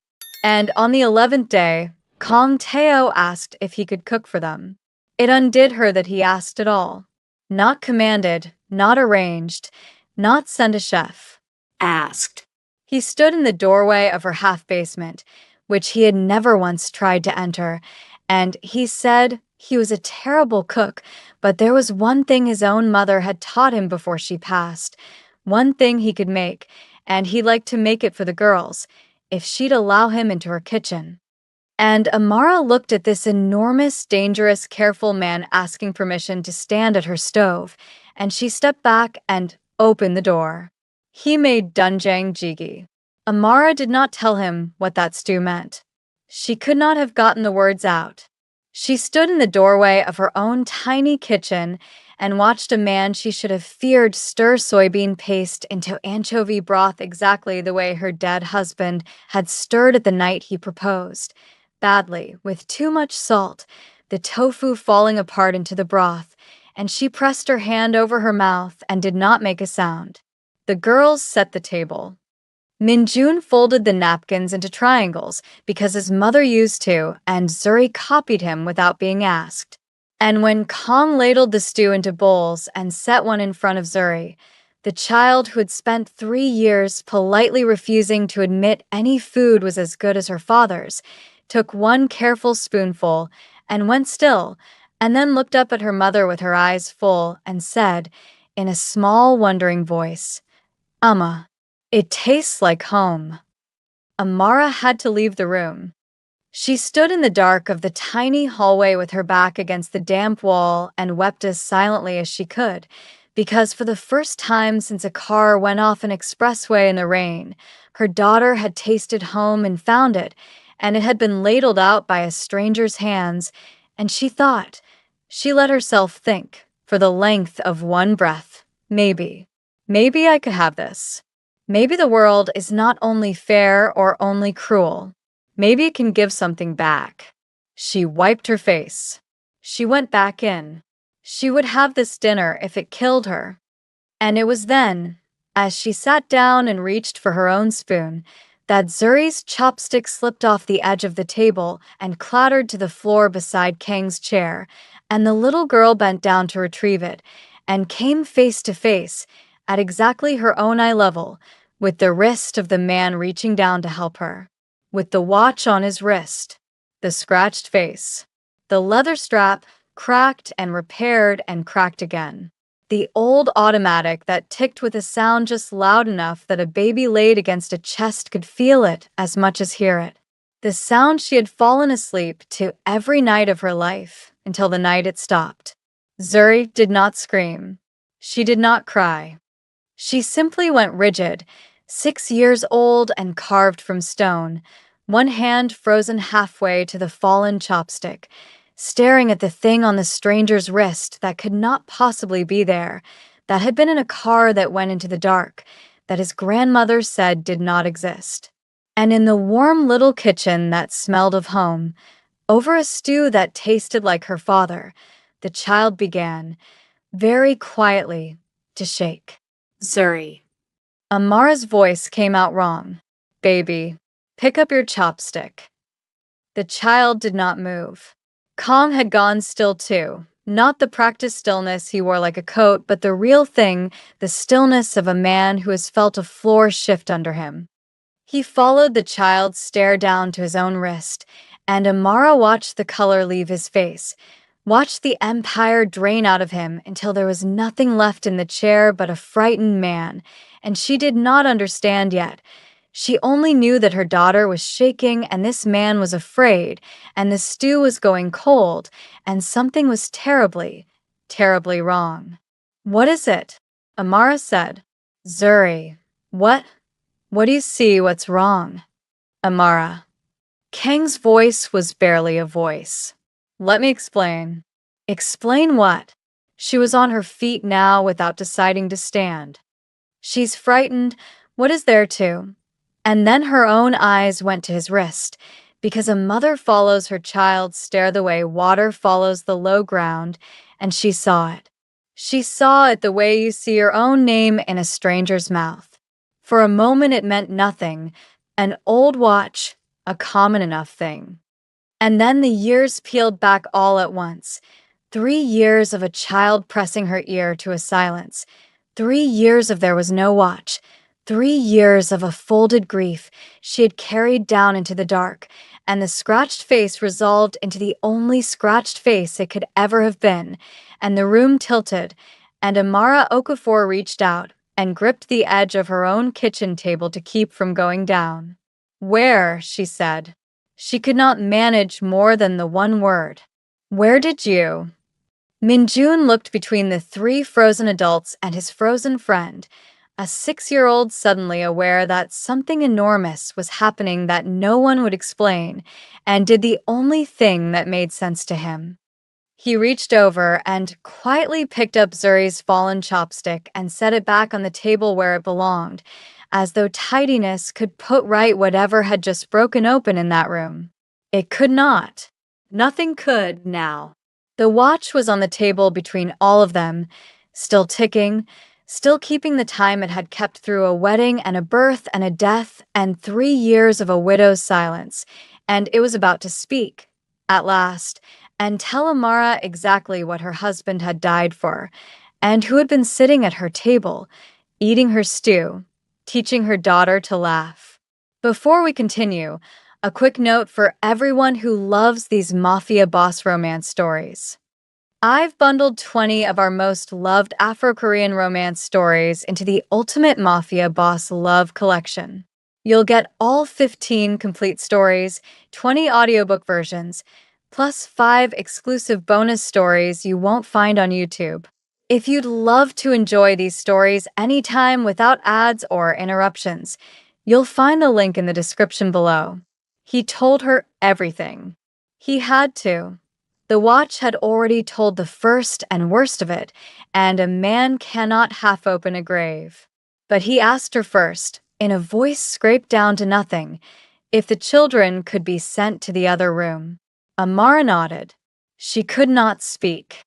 And on the 11th day, Kong Teo asked if he could cook for them. It undid her that he asked at all. Not commanded, not arranged, not send a chef. Asked. He stood in the doorway of her half-basement, which he had never once tried to enter, and he said he was a terrible cook, but there was one thing his own mother had taught him before she passed, one thing he could make, and he'd like to make it for the girls, if she'd allow him into her kitchen. And Amara looked at this enormous, dangerous, careful man asking permission to stand at her stove, and she stepped back and opened the door. He made doenjang jjigae. Amara did not tell him what that stew meant. She could not have gotten the words out. She stood in the doorway of her own tiny kitchen and watched a man she should have feared stir soybean paste into anchovy broth exactly the way her dead husband had stirred it the night he proposed. Badly, with too much salt, the tofu falling apart into the broth, and she pressed her hand over her mouth and did not make a sound. The girls set the table. Minjun folded the napkins into triangles because his mother used to, and Zuri copied him without being asked. And when Kong ladled the stew into bowls and set one in front of Zuri, the child who had spent 3 years politely refusing to admit any food was as good as her father's, took one careful spoonful and went still, and then looked up at her mother with her eyes full and said, in a small, wondering voice, "Amma, it tastes like home." Amara had to leave the room. She stood in the dark of the tiny hallway with her back against the damp wall and wept as silently as she could, because for the first time since a car went off an expressway in the rain, her daughter had tasted home and found it, and it had been ladled out by a stranger's hands, and she thought, she let herself think, for the length of one breath, maybe I could have this. Maybe the world is not only fair or only cruel. Maybe it can give something back. She wiped her face. She went back in. She would have this dinner if it killed her. And it was then, as she sat down and reached for her own spoon, that Zuri's chopstick slipped off the edge of the table and clattered to the floor beside Kang's chair, and the little girl bent down to retrieve it, and came face to face, at exactly her own eye level, with the wrist of the man reaching down to help her. With the watch on his wrist, the scratched face, the leather strap cracked and repaired and cracked again. The old automatic that ticked with a sound just loud enough that a baby laid against a chest could feel it as much as hear it. The sound she had fallen asleep to every night of her life until the night it stopped. Zuri did not scream. She did not cry. She simply went rigid, 6 years old and carved from stone, one hand frozen halfway to the fallen chopstick, staring at the thing on the stranger's wrist that could not possibly be there, that had been in a car that went into the dark, that his grandmother said did not exist. And in the warm little kitchen that smelled of home, over a stew that tasted like her father, the child began, very quietly, to shake. "Zuri." Amara's voice came out wrong. "Baby, pick up your chopstick." The child did not move. Kong had gone still too, not the practiced stillness he wore like a coat, but the real thing, the stillness of a man who has felt a floor shift under him. He followed the child's stare down to his own wrist, and Amara watched the color leave his face, watched the empire drain out of him until there was nothing left in the chair but a frightened man, and she did not understand yet. She only knew that her daughter was shaking and this man was afraid, and the stew was going cold, and something was terribly, terribly wrong. "What is it?" Amara said. "Zuri, what do you see what's wrong?" Amara. Kang's voice was barely a voice. "Let me explain." "Explain what?" She was on her feet now without deciding to stand. "She's frightened. What is there to?" And then her own eyes went to his wrist, because a mother follows her child stare the way water follows the low ground, and she saw it. She saw it the way you see your own name in a stranger's mouth. For a moment it meant nothing, an old watch, a common enough thing. And then the years peeled back all at once. 3 years of a child pressing her ear to a silence. 3 years of there was no watch. 3 years of a folded grief she had carried down into the dark, and the scratched face resolved into the only scratched face it could ever have been, and the room tilted, and Amara Okafor reached out and gripped the edge of her own kitchen table to keep from going down. "Where?" she said. She could not manage more than the one word. Where did you? Minjun looked between the three frozen adults and his frozen friend, a 6-year-old suddenly aware that something enormous was happening that no one would explain, and did the only thing that made sense to him. He reached over and quietly picked up Zuri's fallen chopstick and set it back on the table where it belonged, as though tidiness could put right whatever had just broken open in that room. It could not. Nothing could now. The watch was on the table between all of them, still ticking, still keeping the time it had kept through a wedding and a birth and a death and 3 years of a widow's silence, and it was about to speak, at last, and tell Amara exactly what her husband had died for, and who had been sitting at her table, eating her stew, teaching her daughter to laugh. Before we continue, a quick note for everyone who loves these Mafia boss romance stories. I've bundled 20 of our most loved Afro-Korean romance stories into the Ultimate Mafia Boss Love Collection. You'll get all 15 complete stories, 20 audiobook versions, plus 5 exclusive bonus stories you won't find on YouTube. If you'd love to enjoy these stories anytime without ads or interruptions, you'll find the link in the description below. He told her everything. He had to. The watch had already told the first and worst of it, and a man cannot half open a grave. But he asked her first, in a voice scraped down to nothing, if the children could be sent to the other room. Amara nodded. She could not speak.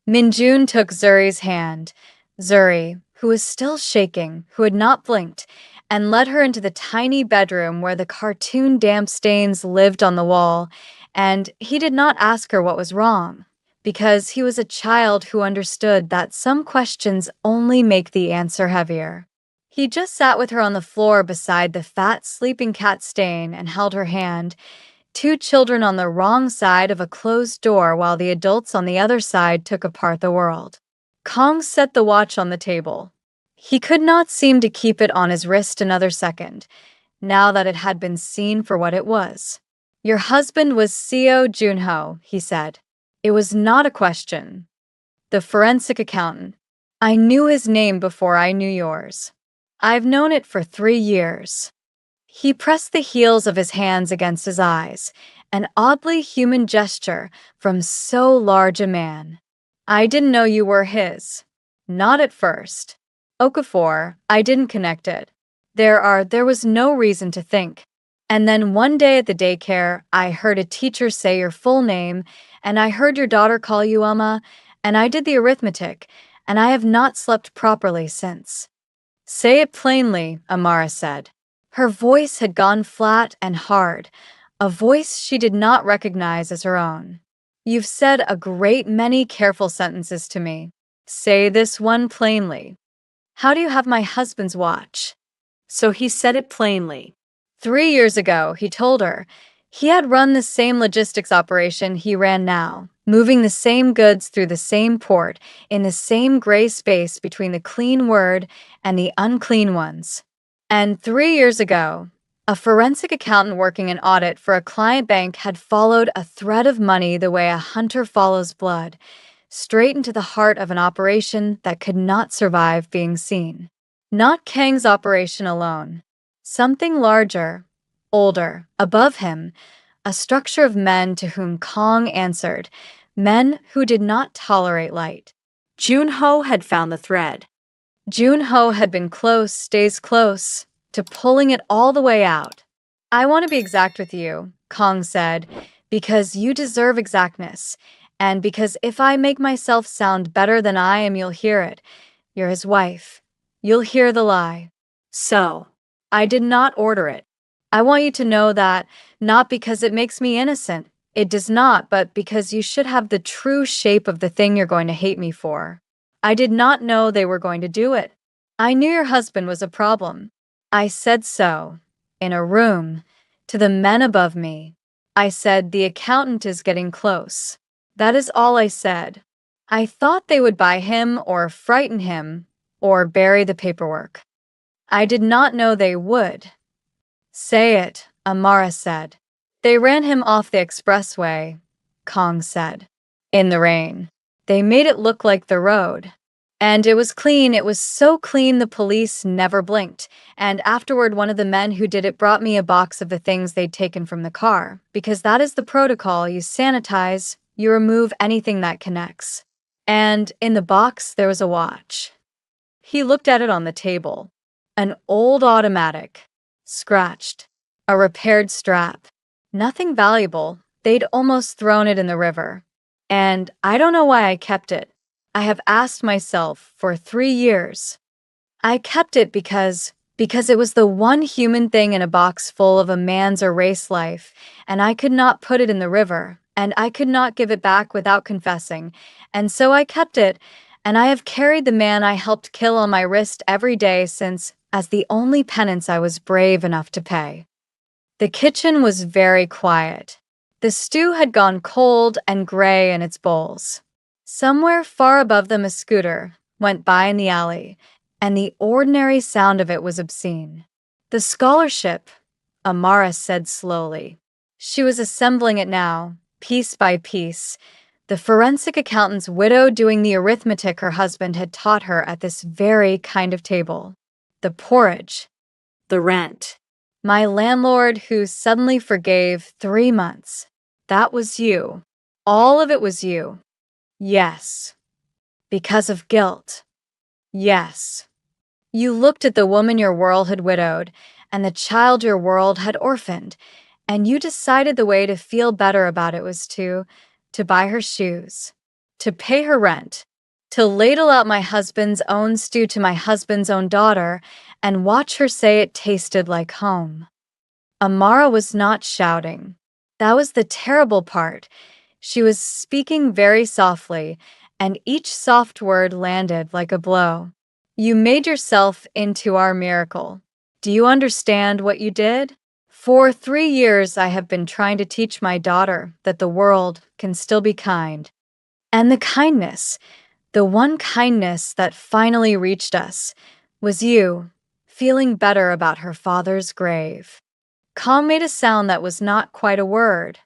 Minjun took Zuri's hand, Zuri, who was still shaking, who had not blinked, and led her into the tiny bedroom where the cartoon damp stains lived on the wall, and he did not ask her what was wrong, because he was a child who understood that some questions only make the answer heavier. He just sat with her on the floor beside the fat sleeping cat stain and held her hand, 2 children on the wrong side of a closed door while the adults on the other side took apart the world. Kong set the watch on the table. He could not seem to keep it on his wrist another second, now that it had been seen for what it was. Your husband was Seo Junho, he said. It was not a question. The forensic accountant. I knew his name before I knew yours. I've known it for 3 years. He pressed the heels of his hands against his eyes, an oddly human gesture from so large a man. I didn't know you were his. Not at first. Okafor, I didn't connect it. There was no reason to think. And then one day at the daycare, I heard a teacher say your full name, and I heard your daughter call you Emma, and I did the arithmetic, and I have not slept properly since. Say it plainly, Amara said. Her voice had gone flat and hard, a voice she did not recognize as her own. You've said a great many careful sentences to me. Say this one plainly. How do you have my husband's watch? So he said it plainly. 3 years ago, he told her, he had run the same logistics operation he ran now, moving the same goods through the same port, in the same gray space between the clean word and the unclean ones. And 3 years ago, a forensic accountant working an audit for a client bank had followed a thread of money the way a hunter follows blood, straight into the heart of an operation that could not survive being seen. Not Kang's operation alone. Something larger, older, above him, a structure of men to whom Kong answered, men who did not tolerate light. Junho had found the thread. Junho had been close, stays close, to pulling it all the way out. I want to be exact with you, Kong said, because you deserve exactness, and because if I make myself sound better than I am, you'll hear it. You're his wife. You'll hear the lie. So, I did not order it. I want you to know that, not because it makes me innocent. It does not, but because you should have the true shape of the thing you're going to hate me for. I did not know they were going to do it. I knew your husband was a problem. I said so, in a room, to the men above me. I said, the accountant is getting close. That is all I said. I thought they would buy him or frighten him or bury the paperwork. I did not know they would. Say it, Amara said. They ran him off the expressway, Kong said. In the rain. They made it look like the road. And it was clean. It was so clean the police never blinked. And afterward, one of the men who did it brought me a box of the things they'd taken from the car. Because that is the protocol. You sanitize, you remove anything that connects. And in the box, there was a watch. He looked at it on the table. An old automatic. Scratched. A repaired strap. Nothing valuable. They'd almost thrown it in the river. And I don't know why I kept it. I have asked myself for 3 years. I kept it because it was the one human thing in a box full of a man's erased life, and I could not put it in the river, and I could not give it back without confessing, and so I kept it, and I have carried the man I helped kill on my wrist every day since, as the only penance I was brave enough to pay. The kitchen was very quiet. The stew had gone cold and gray in its bowls. Somewhere far above them a scooter went by in the alley, and the ordinary sound of it was obscene. The scholarship, Amara said slowly. She was assembling it now, piece by piece, the forensic accountant's widow doing the arithmetic her husband had taught her at this very kind of table. The porridge. The rent. My landlord who suddenly forgave 3 months. That was you. All of it was you. Yes. Because of guilt. Yes. You looked at the woman your world had widowed, and the child your world had orphaned, and you decided the way to feel better about it was to buy her shoes, to pay her rent, to ladle out my husband's own stew to my husband's own daughter, and watch her say it tasted like home. Amara was not shouting. That was the terrible part. She was speaking very softly, and each soft word landed like a blow. You made yourself into our miracle. Do you understand what you did? For 3 years I have been trying to teach my daughter that the world can still be kind. And the kindness, the one kindness that finally reached us, was you, feeling better about her father's grave. Kong made a sound that was not quite a word.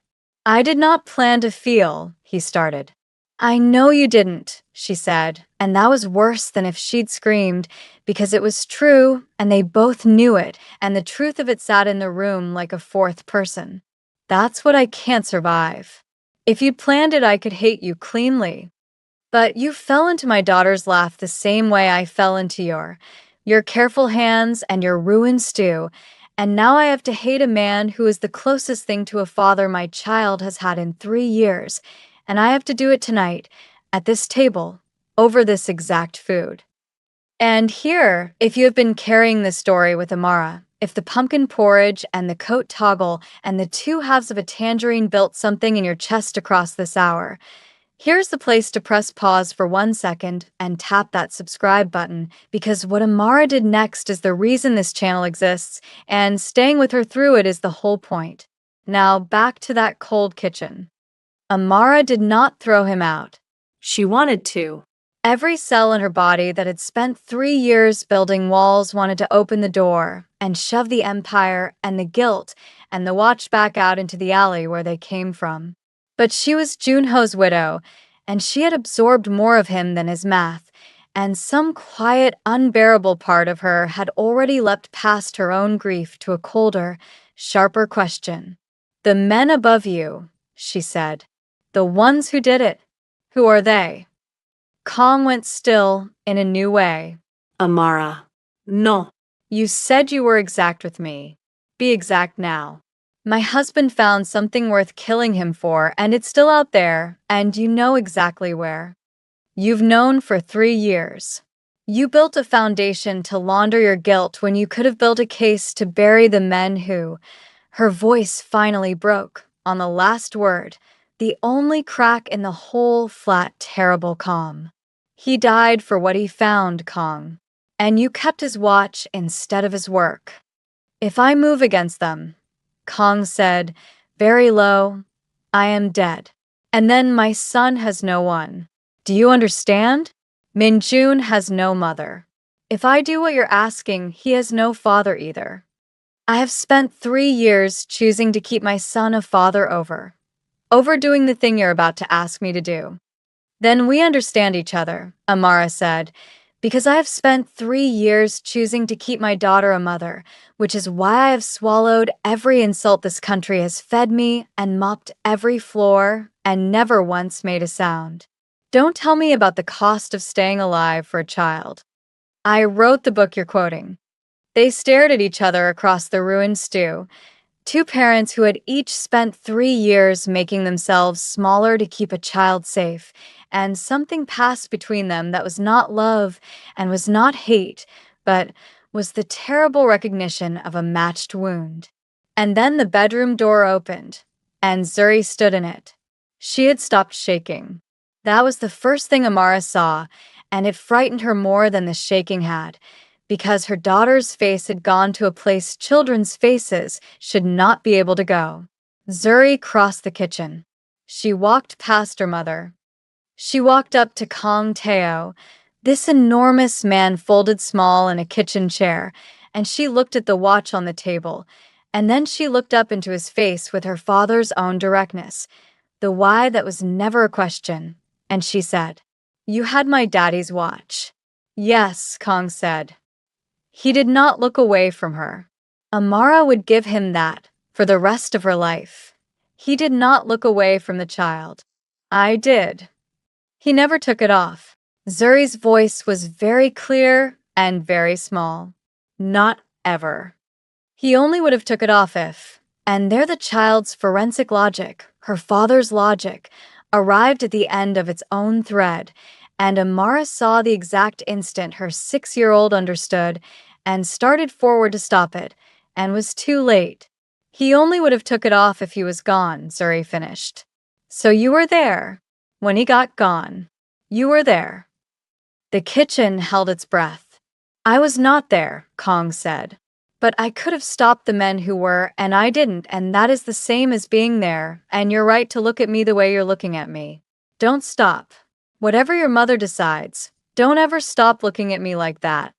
I did not plan to feel, he started. I know you didn't, she said, and that was worse than if she'd screamed, because it was true, and they both knew it, and the truth of it sat in the room like a fourth person. That's what I can't survive. If you'd planned it, I could hate you cleanly. But you fell into my daughter's laugh the same way I fell into your careful hands and your ruined stew, and now I have to hate a man who is the closest thing to a father my child has had in 3 years, and I have to do it tonight, at this table, over this exact food. And here, if you have been carrying this story with Amara, if the pumpkin porridge and the coat toggle and the 2 halves of a tangerine built something in your chest across this hour, here's the place to press pause for 1 second and tap that subscribe button, because what Amara did next is the reason this channel exists, and staying with her through it is the whole point. Now back to that cold kitchen. Amara did not throw him out. She wanted to. Every cell in her body that had spent 3 years building walls wanted to open the door and shove the empire and the guilt and the watch back out into the alley where they came from. But she was Junho's widow, and she had absorbed more of him than his math, and some quiet, unbearable part of her had already leapt past her own grief to a colder, sharper question. The men above you, she said. The ones who did it. Who are they? Kong went still in a new way. Amara. No. You said you were exact with me. Be exact now. My husband found something worth killing him for, and it's still out there, and you know exactly where. You've known for 3 years. You built a foundation to launder your guilt when you could have built a case to bury the men who... Her voice finally broke on the last word, the only crack in the whole flat, terrible calm. He died for what he found, Kong, and you kept his watch instead of his work. If I move against them, Kong said, very low, I am dead. And then my son has no one. Do you understand? Minjun has no mother. If I do what you're asking, he has no father either. I have spent 3 years choosing to keep my son a father over doing the thing you're about to ask me to do. Then we understand each other, Amara said, because I have spent 3 years choosing to keep my daughter a mother, which is why I have swallowed every insult this country has fed me and mopped every floor and never once made a sound. Don't tell me about the cost of staying alive for a child. I wrote the book you're quoting. They stared at each other across the ruined stew. Two parents who had each spent 3 years making themselves smaller to keep a child safe, and something passed between them that was not love and was not hate, but was the terrible recognition of a matched wound. And then the bedroom door opened, and Zuri stood in it. She had stopped shaking. That was the first thing Amara saw, and it frightened her more than the shaking had, because her daughter's face had gone to a place children's faces should not be able to go. Zuri crossed the kitchen. She walked past her mother. She walked up to Kong Teo, this enormous man folded small in a kitchen chair, and she looked at the watch on the table, and then she looked up into his face with her father's own directness, the why that was never a question, and she said, "You had my daddy's watch." "Yes," Kong said. He did not look away from her. Amara would give him that for the rest of her life. He did not look away from the child. "I did." He never took it off. Zuri's voice was very clear and very small. "Not ever." He only would have took it off if, and there the child's forensic logic, her father's logic, arrived at the end of its own thread, and Amara saw the exact instant her 6-year-old understood and started forward to stop it, and was too late. He only would have took it off if he was gone, Zuri finished. "So you were there. When he got gone. You were there." The kitchen held its breath. "I was not there," Kong said. "But I could have stopped the men who were, and I didn't, and that is the same as being there, and you're right to look at me the way you're looking at me. Don't stop. Whatever your mother decides, don't ever stop looking at me like that.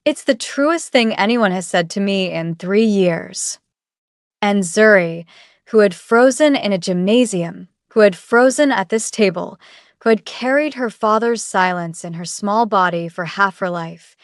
It's the truest thing anyone has said to me in 3 years." And Zuri, who had frozen in a gymnasium, who had frozen at this table, who had carried her father's silence in her small body for half her life,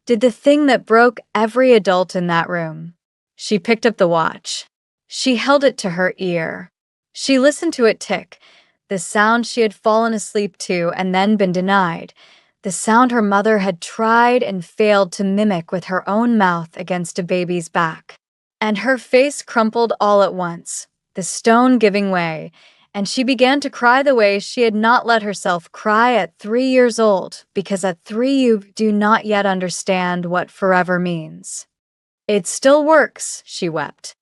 did the thing that broke every adult in that room. She picked up the watch. She held it to her ear. She listened to it tick, the sound she had fallen asleep to and then been denied, the sound her mother had tried and failed to mimic with her own mouth against a baby's back. And her face crumpled all at once, the stone giving way, and she began to cry the way she had not let herself cry at 3 years old, because at 3 you do not yet understand what forever means. "It still works," she wept.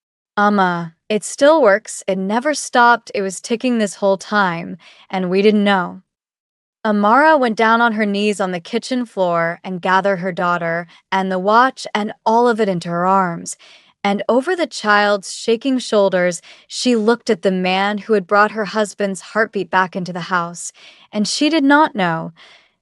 It still works. It never stopped. It was ticking this whole time, and we didn't know." Amara went down on her knees on the kitchen floor and gathered her daughter and the watch and all of it into her arms, and over the child's shaking shoulders, she looked at the man who had brought her husband's heartbeat back into the house, and she did not know,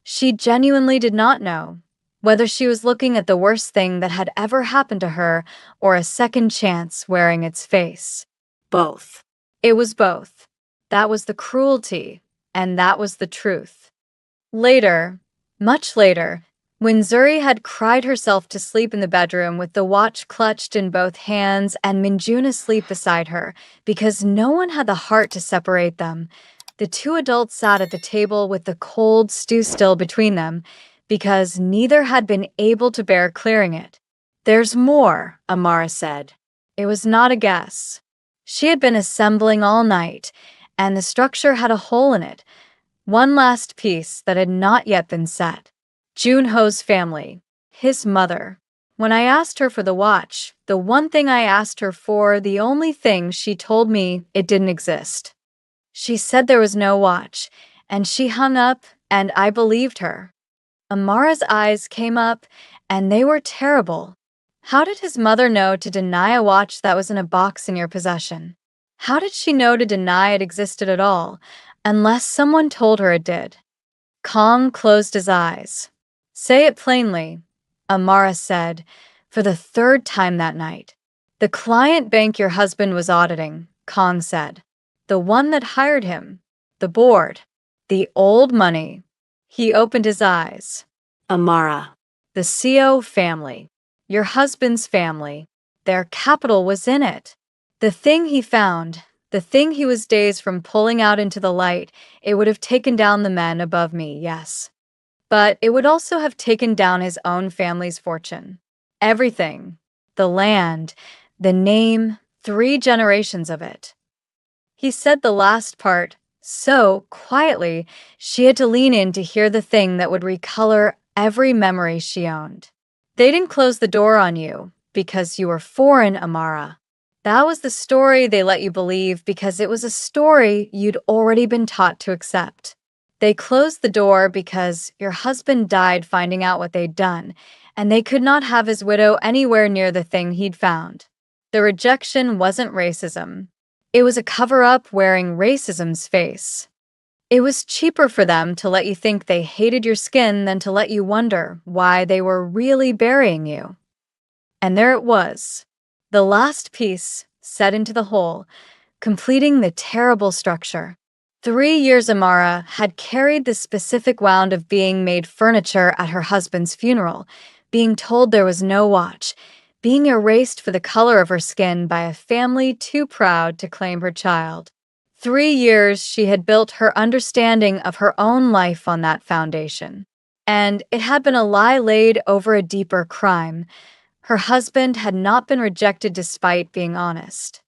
she genuinely did not know, whether she was looking at the worst thing that had ever happened to her or a second chance wearing its face. Both. It was both. That was the cruelty, and that was the truth. Later, much later, when Zuri had cried herself to sleep in the bedroom with the watch clutched in both hands and Minjun asleep beside her, because no one had the heart to separate them, the two adults sat at the table with the cold stew still between them, because neither had been able to bear clearing it. "There's more," Amara said. It was not a guess. She had been assembling all night, and the structure had a hole in it, one last piece that had not yet been set. Junho's family, his mother. When I asked her for the watch, the one thing I asked her for, the only thing, she told me it didn't exist. She said there was no watch, and she hung up, and I believed her. Amara's eyes came up, and they were terrible. How did his mother know to deny a watch that was in a box in your possession? How did she know to deny it existed at all, unless someone told her it did? Kong closed his eyes. "Say it plainly," Amara said, for the third time that night. "The client bank your husband was auditing," Kong said. "The one that hired him. The board. The old money." He opened his eyes. Amara. "The CO family. Your husband's family. Their capital was in it. The thing he found, the thing he was days from pulling out into the light, it would have taken down the men above me, yes. But it would also have taken down his own family's fortune. Everything. The land, the name, 3 generations of it." He said the last part so quietly she had to lean in to hear the thing that would recolor every memory she owned. "They didn't close the door on you because you were foreign, Amara. That was the story they let you believe because it was a story you'd already been taught to accept. They closed the door because your husband died finding out what they'd done, and they could not have his widow anywhere near the thing he'd found. The rejection wasn't racism. It was a cover-up wearing racism's face. It was cheaper for them to let you think they hated your skin than to let you wonder why they were really burying you." And there it was, the last piece set into the hole, completing the terrible structure. 3 years Amara had carried the specific wound of being made furniture at her husband's funeral, being told there was no watch, being erased for the color of her skin by a family too proud to claim her child. 3 years she had built her understanding of her own life on that foundation. And it had been a lie laid over a deeper crime. Her husband had not been rejected despite being honest.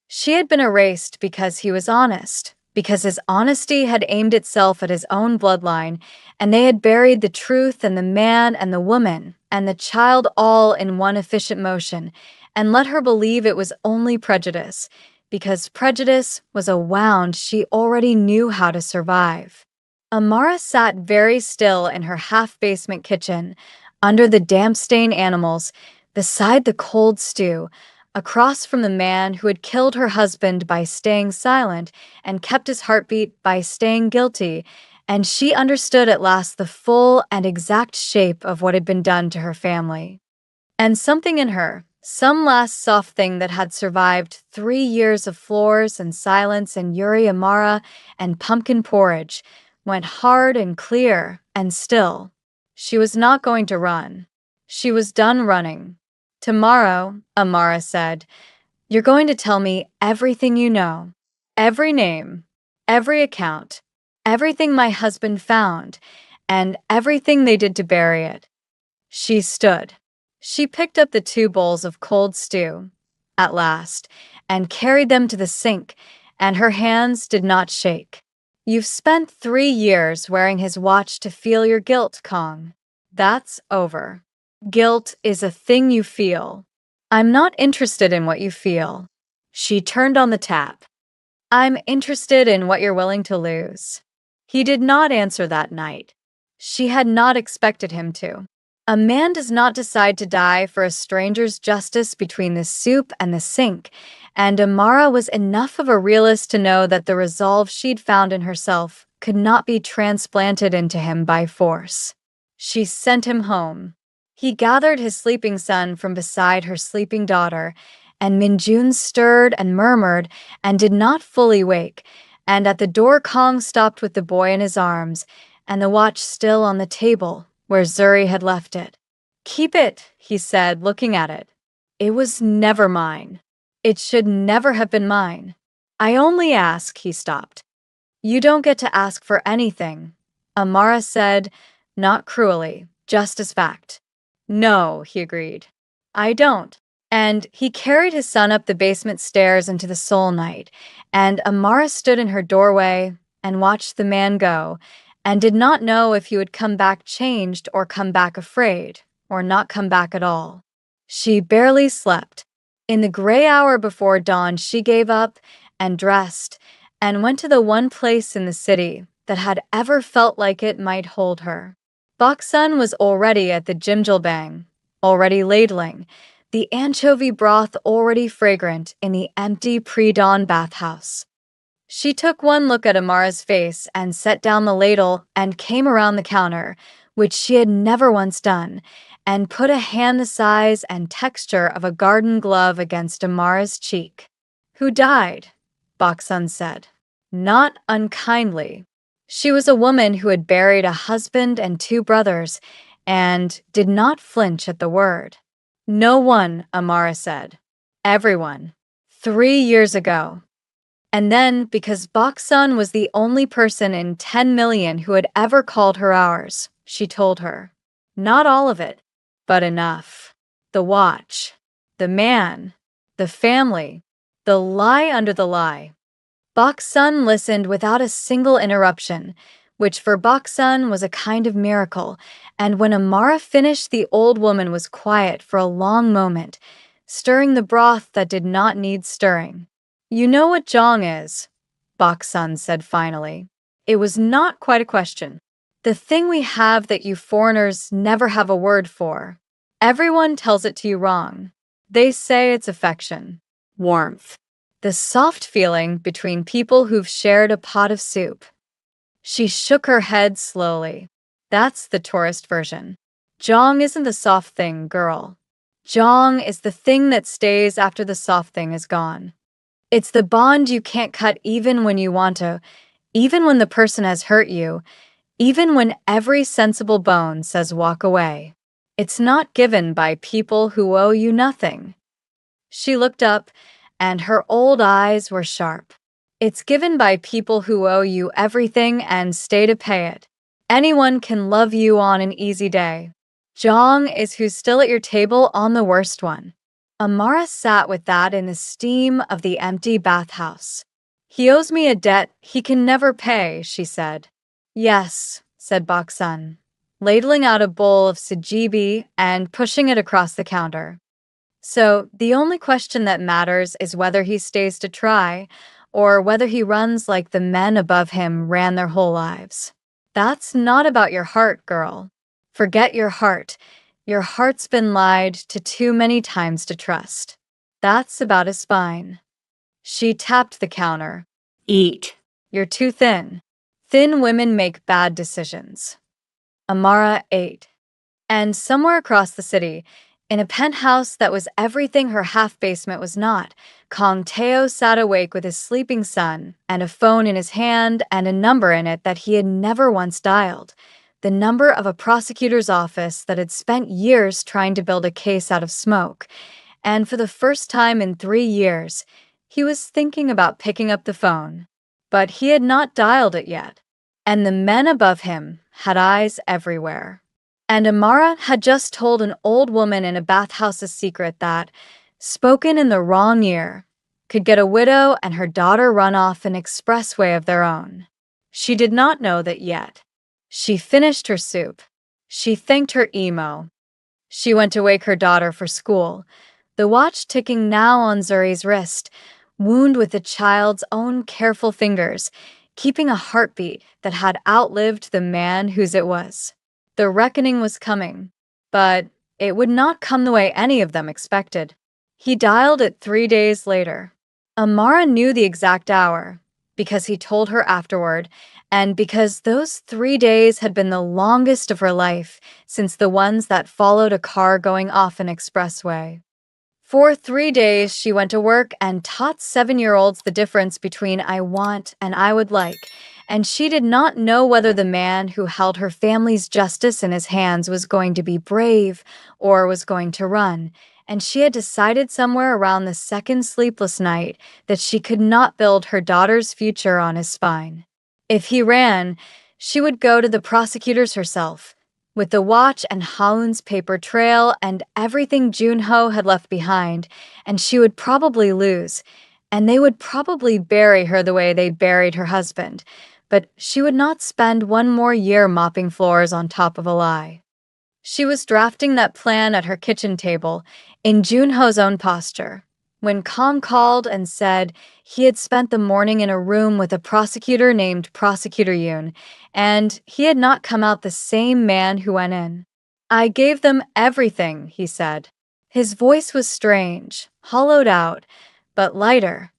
She had been erased because he was honest, because his honesty had aimed itself at his own bloodline, and they had buried the truth and the man and the woman and the child all in one efficient motion, and let her believe it was only prejudice, because prejudice was a wound she already knew how to survive. Amara sat very still in her half-basement kitchen, under the damp-stained animals, beside the cold stew, across from the man who had killed her husband by staying silent and kept his heartbeat by staying guilty, and she understood at last the full and exact shape of what had been done to her family. And something in her, some last soft thing that had survived 3 years of floors and silence and Yuri Amara and pumpkin porridge, went hard and clear and still. She was not going to run. She was done running. "Tomorrow," Amara said, "you're going to tell me everything you know. Every name, every account, everything my husband found, and everything they did to bury it." She stood. She picked up the 2 bowls of cold stew, at last, and carried them to the sink, and her hands did not shake. "You've spent 3 years wearing his watch to feel your guilt, Kong. That's over. Guilt is a thing you feel. I'm not interested in what you feel." She turned on the tap. "I'm interested in what you're willing to lose." He did not answer that night. She had not expected him to. A man does not decide to die for a stranger's justice between the soup and the sink, and Amara was enough of a realist to know that the resolve she'd found in herself could not be transplanted into him by force. She sent him home. He gathered his sleeping son from beside her sleeping daughter, and Minjun stirred and murmured and did not fully wake, and at the door Kong stopped with the boy in his arms, and the watch still on the table where Zuri had left it. "Keep it," he said, looking at it. "It was never mine. It should never have been mine. I only ask," he stopped. "You don't get to ask for anything," Amara said, not cruelly, just as fact. "No," he agreed. "I don't." And he carried his son up the basement stairs into the soul night, and Amara stood in her doorway and watched the man go, and did not know if he would come back changed or come back afraid, or not come back at all. She barely slept. In the gray hour before dawn, she gave up and dressed and went to the one place in the city that had ever felt like it might hold her. Baksun was already at the jimjilbang, already ladling, the anchovy broth already fragrant in the empty pre-dawn bathhouse. She took one look at Amara's face and set down the ladle and came around the counter, which she had never once done, and put a hand the size and texture of a garden glove against Amara's cheek. "Who died?" Baksun said. Not unkindly. She was a woman who had buried a husband and 2 brothers, and did not flinch at the word. "No one," Amara said. "Everyone. 3 years ago." And then, because Baksun was the only person in 10 million who had ever called her ours, she told her. Not all of it, but enough. The watch, the man, the family, the lie under the lie. Baksun listened without a single interruption, which for Baksun was a kind of miracle, and when Amara finished, the old woman was quiet for a long moment, stirring the broth that did not need stirring. "You know what Jong is," Baksun said finally. It was not quite a question. "The thing we have that you foreigners never have a word for. Everyone tells it to you wrong. They say it's affection, warmth, the soft feeling between people who've shared a pot of soup." She shook her head slowly. "That's the tourist version. Jong isn't the soft thing, girl. Jong is the thing that stays after the soft thing is gone. It's the bond you can't cut even when you want to, even when the person has hurt you, even when every sensible bone says walk away. It's not given by people who owe you nothing." She looked up, and her old eyes were sharp. "It's given by people who owe you everything and stay to pay it. Anyone can love you on an easy day. Jong is who's still at your table on the worst one." Amara sat with that in the steam of the empty bathhouse. "He owes me a debt he can never pay," she said. "Yes," said Baksun, ladling out a bowl of sujibi and pushing it across the counter. "So the only question that matters is whether he stays to try, or whether he runs like the men above him ran their whole lives. That's not about your heart, girl. Forget your heart. Your heart's been lied to too many times to trust. That's about his spine." She tapped the counter. "Eat. You're too thin. Thin women make bad decisions." Amara ate. And somewhere across the city, in a penthouse that was everything her half-basement was not, Kong Teo sat awake with his sleeping son and a phone in his hand and a number in it that he had never once dialed. The number of a prosecutor's office that had spent years trying to build a case out of smoke. And for the first time in 3 years, he was thinking about picking up the phone. But he had not dialed it yet. And the men above him had eyes everywhere. And Amara had just told an old woman in a bathhouse a secret that, spoken in the wrong ear, could get a widow and her daughter run off an expressway of their own. She did not know that yet. She finished her soup. She thanked her emo. She went to wake her daughter for school, the watch ticking now on Zuri's wrist, wound with the child's own careful fingers, keeping a heartbeat that had outlived the man whose it was. The reckoning was coming, but it would not come the way any of them expected. He dialed it 3 days later. Amara knew the exact hour, because he told her afterward, and because those 3 days had been the longest of her life since the ones that followed a car going off an expressway. For 3 days, she went to work and taught 7-year-olds the difference between I want and I would like, and she did not know whether the man who held her family's justice in his hands was going to be brave or was going to run, and she had decided somewhere around the second sleepless night that she could not build her daughter's future on his spine. If he ran, she would go to the prosecutors herself, with the watch and Haun's paper trail and everything Junho had left behind, and she would probably lose, and they would probably bury her the way they buried her husband, but she would not spend 1 more year mopping floors on top of a lie. She was drafting that plan at her kitchen table, in Junho's own posture, when Kong called and said he had spent the morning in a room with a prosecutor named Prosecutor Yoon, and he had not come out the same man who went in. "I gave them everything," he said. His voice was strange, hollowed out, but lighter,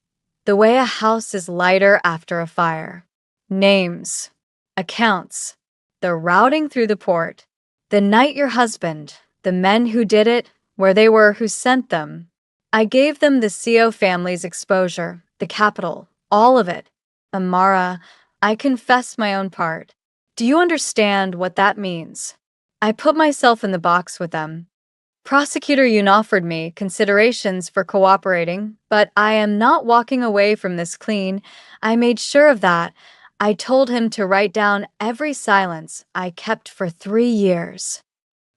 the way a house is lighter after a fire. "Names, accounts, the routing through the port, the night your husband, the men who did it, where they were, who sent them. I gave them the CO family's exposure, the capital, all of it. Amara, I confess my own part. Do you understand what that means? I put myself in the box with them. Prosecutor Yoon offered me considerations for cooperating, but I am not walking away from this clean. I made sure of that. I told him to write down every silence I kept for 3 years.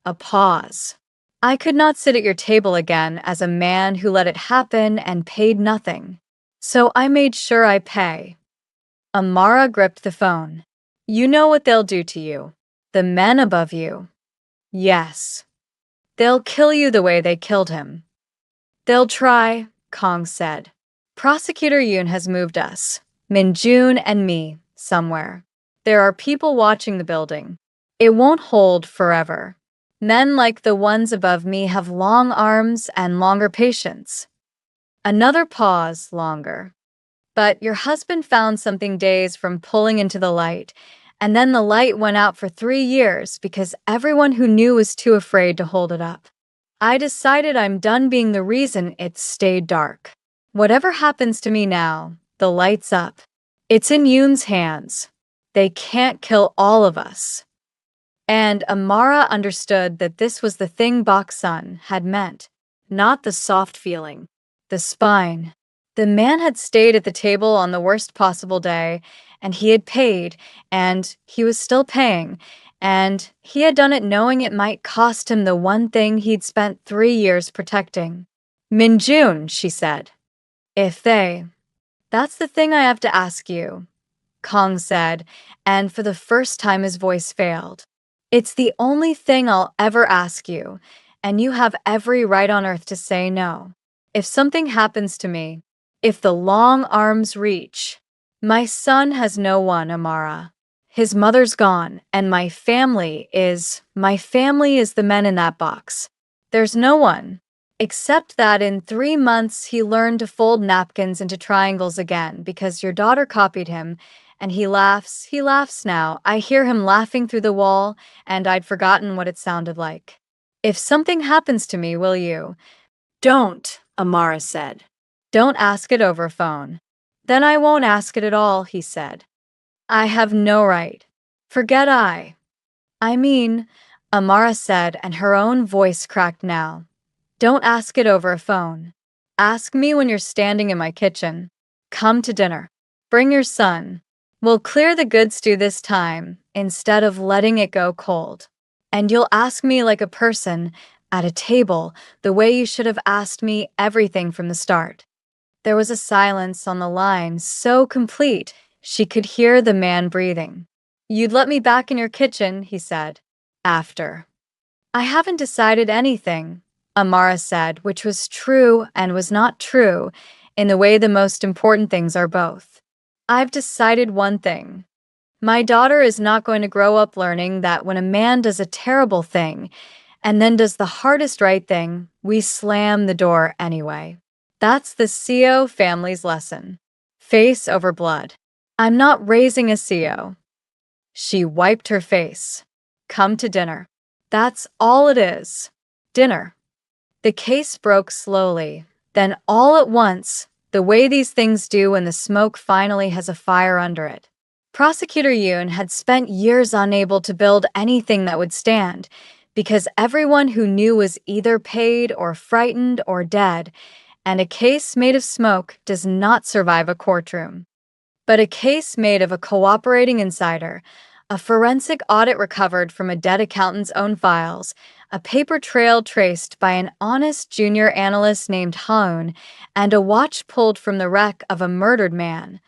A pause. I could not sit at your table again as a man who let it happen and paid nothing. So I made sure I pay. Amara gripped the phone. You know what they'll do to you. The men above you. Yes. They'll kill you the way they killed him. They'll try, Kong said. Prosecutor Yoon has moved us, Min-jun and me, somewhere. There are people watching the building. It won't hold forever. Men like the ones above me have long arms and longer patience. Another pause, longer. But your husband found something days from pulling into the light, and then the light went out for 3 years because everyone who knew was too afraid to hold it up. I decided I'm done being the reason it stayed dark. Whatever happens to me now, the light's up. It's in Yoon's hands. They can't kill all of us. And Amara understood that this was the thing Bok-sun had meant, not the soft feeling, the spine. The man had stayed at the table on the worst possible day, and he had paid, and he was still paying, and he had done it knowing it might cost him the one thing he'd spent 3 years protecting. Min-jun, she said. That's the thing I have to ask you, Kong said, and for the first time his voice failed. It's the only thing I'll ever ask you, and you have every right on earth to say no. If something happens to me, if the long arms reach, my son has no one, Amara. His mother's gone, and my family is the men in that box. There's no one. Except that in 3 months he learned to fold napkins into triangles again because your daughter copied him, and he laughs now. I hear him laughing through the wall, and I'd forgotten what it sounded like. If something happens to me, will you? Don't, Amara said. Don't ask it over phone. Then I won't ask it at all, he said. I have no right. Forget I mean, Amara said, and her own voice cracked now. Don't ask it over a phone. Ask me when you're standing in my kitchen. Come to dinner. Bring your son. We'll clear the good stew this time, instead of letting it go cold. And you'll ask me like a person, at a table, the way you should have asked me everything from the start. There was a silence on the line so complete she could hear the man breathing. You'd let me back in your kitchen, he said. After. I haven't decided anything, Amara said, which was true and was not true, in the way the most important things are both. I've decided one thing. My daughter is not going to grow up learning that when a man does a terrible thing and then does the hardest right thing, we slam the door anyway. That's the CO family's lesson. Face over blood. I'm not raising a CO. She wiped her face. Come to dinner. That's all it is. Dinner. The case broke slowly, then all at once, the way these things do when the smoke finally has a fire under it. Prosecutor Yoon had spent years unable to build anything that would stand, because everyone who knew was either paid or frightened or dead, and a case made of smoke does not survive a courtroom. But a case made of a cooperating insider, a forensic audit recovered from a dead accountant's own files, a paper trail traced by an honest junior analyst named Haun, and a watch pulled from the wreck of a murdered man.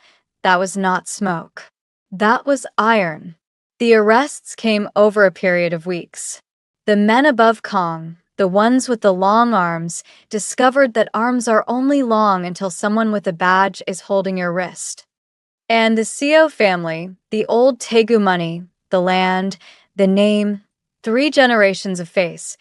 That was not smoke. That was iron. The arrests came over a period of weeks. The men above Kong, the ones with the long arms, discovered that arms are only long until someone with a badge is holding your wrist. And the CO family, the old Taegu money, the land, the name, 3 generations of face,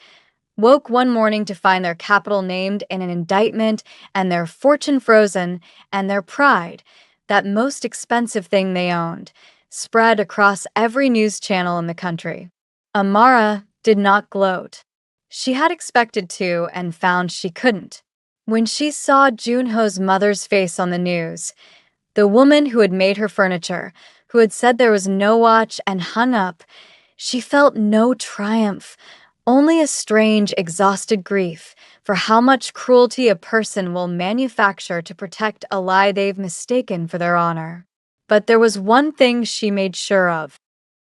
woke one morning to find their capital named in an indictment and their fortune frozen and their pride, that most expensive thing they owned, spread across every news channel in the country. Amara did not gloat. She had expected to and found she couldn't. When she saw Junho's mother's face on the news, the woman who had made her furniture, who had said there was no watch and hung up, she felt no triumph, only a strange, exhausted grief for how much cruelty a person will manufacture to protect a lie they've mistaken for their honor. But there was one thing she made sure of.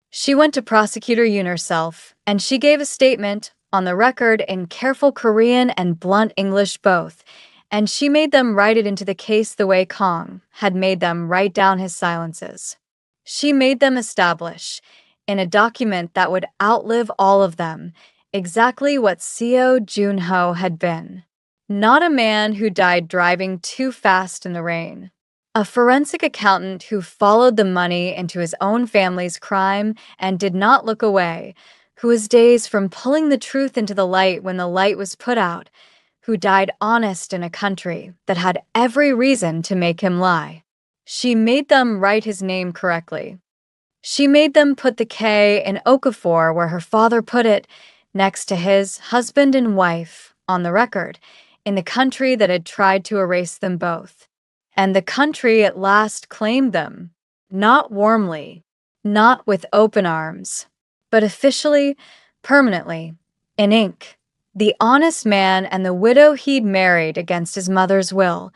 She went to Prosecutor Yoon herself, and she gave a statement, on the record in careful Korean and blunt English both, and she made them write it into the case the way Kong had made them write down his silences. She made them establish, in a document that would outlive all of them, exactly what Seo Junho had been. Not a man who died driving too fast in the rain. A forensic accountant who followed the money into his own family's crime and did not look away, who was days from pulling the truth into the light when the light was put out, who died honest in a country that had every reason to make him lie. She made them write his name correctly. She made them put the K in Okafor where her father put it, next to his husband and wife, on the record, in the country that had tried to erase them both. And the country at last claimed them, not warmly, not with open arms, but officially, permanently, in ink. The honest man and the widow he'd married against his mother's will,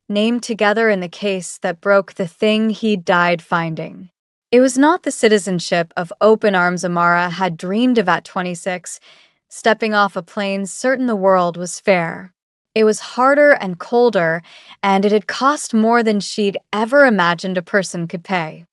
named together in the case that broke the thing he'd died finding. It was not the citizenship of open arms Amara had dreamed of at 26, stepping off a plane certain the world was fair. It was harder and colder, and it had cost more than she'd ever imagined a person could pay.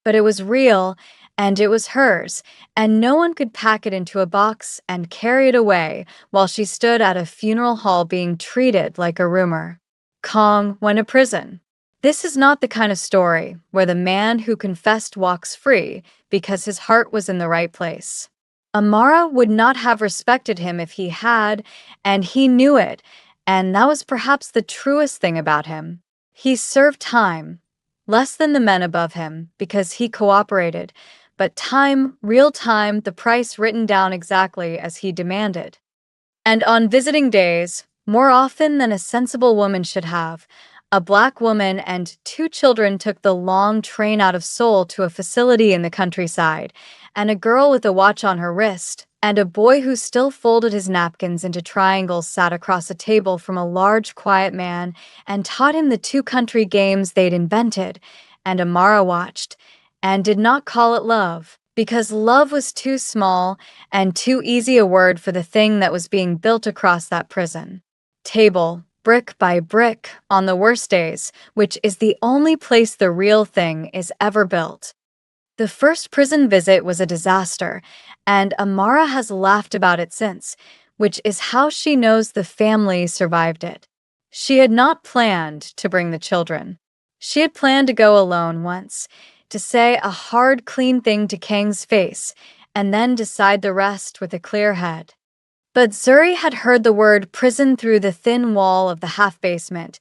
But it was real, and it was hers, and no one could pack it into a box and carry it away while she stood at a funeral hall being treated like a rumor. Kong went to prison. This is not the kind of story where the man who confessed walks free because his heart was in the right place. Amara would not have respected him if he had, and he knew it, and that was perhaps the truest thing about him. He served time, less than the men above him, because he cooperated, but time, real time, the price written down exactly as he demanded. And on visiting days, more often than a sensible woman should have, a black woman and 2 children took the long train out of Seoul to a facility in the countryside, and a girl with a watch on her wrist, and a boy who still folded his napkins into triangles sat across a table from a large, quiet man and taught him the 2 country games they'd invented, and Amara watched, and did not call it love, because love was too small and too easy a word for the thing that was being built across that prison table, brick by brick, on the worst days, which is the only place the real thing is ever built. The first prison visit was a disaster, and Amara has laughed about it since, which is how she knows the family survived it. She had not planned to bring the children. She had planned to go alone once, to say a hard, clean thing to Kang's face, and then decide the rest with a clear head. But Zuri had heard the word prison through the thin wall of the half-basement,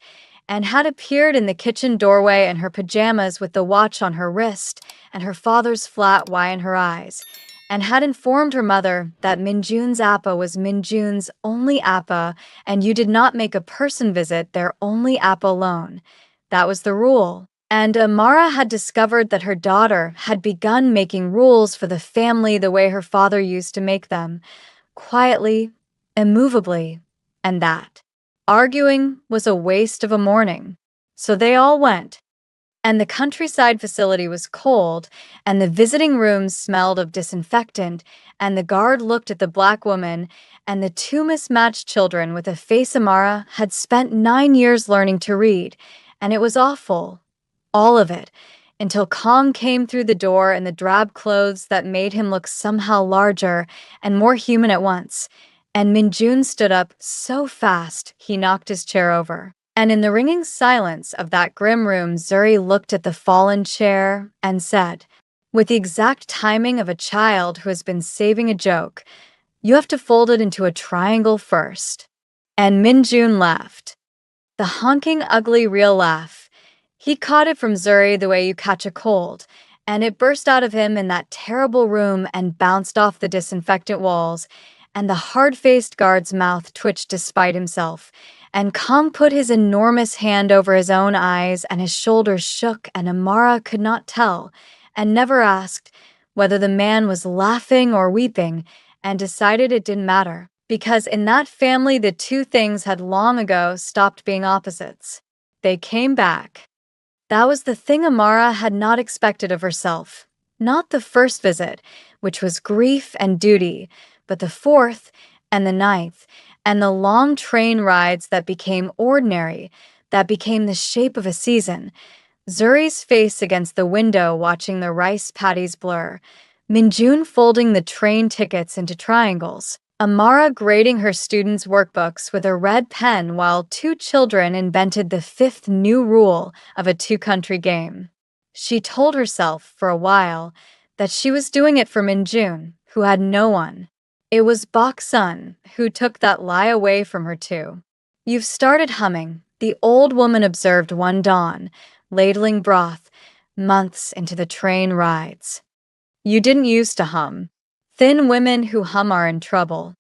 and had appeared in the kitchen doorway in her pajamas with the watch on her wrist and her father's flat Y in her eyes, and had informed her mother that Minjun's appa was Minjun's only appa, and you did not make a person visit their only appa alone. That was the rule. And Amara had discovered that her daughter had begun making rules for the family the way her father used to make them, quietly, immovably, and that arguing was a waste of a morning. So they all went. And the countryside facility was cold, and the visiting rooms smelled of disinfectant, and the guard looked at the black woman and the 2 mismatched children with a face Amara had spent 9 years learning to read, and it was awful. All of it, until Kong came through the door in the drab clothes that made him look somehow larger and more human at once, and Minjun stood up so fast he knocked his chair over. And in the ringing silence of that grim room, Zuri looked at the fallen chair and said, with the exact timing of a child who has been saving a joke, "You have to fold it into a triangle first." And Minjun laughed. The honking, ugly, real laugh. He caught it from Zuri the way you catch a cold, and it burst out of him in that terrible room and bounced off the disinfectant walls, and the hard-faced guard's mouth twitched despite himself, and Kong put his enormous hand over his own eyes and his shoulders shook, and Amara could not tell, and never asked, whether the man was laughing or weeping, and decided it didn't matter, because in that family the two things had long ago stopped being opposites. They came back. That was the thing Amara had not expected of herself. Not the first visit, which was grief and duty, but the fourth and the ninth, and the long train rides that became ordinary, that became the shape of a season. Zuri's face against the window watching the rice paddies blur, Minjun folding the train tickets into triangles, Amara grading her students' workbooks with a red pen while two children invented the fifth new rule of a two-country game. She told herself, for a while, that she was doing it for Minjun, who had no one. It was Bok-sun who took that lie away from her too. "You've started humming," the old woman observed one dawn, ladling broth, months into the train rides. "You didn't used to hum. Thin women who hum are in trouble."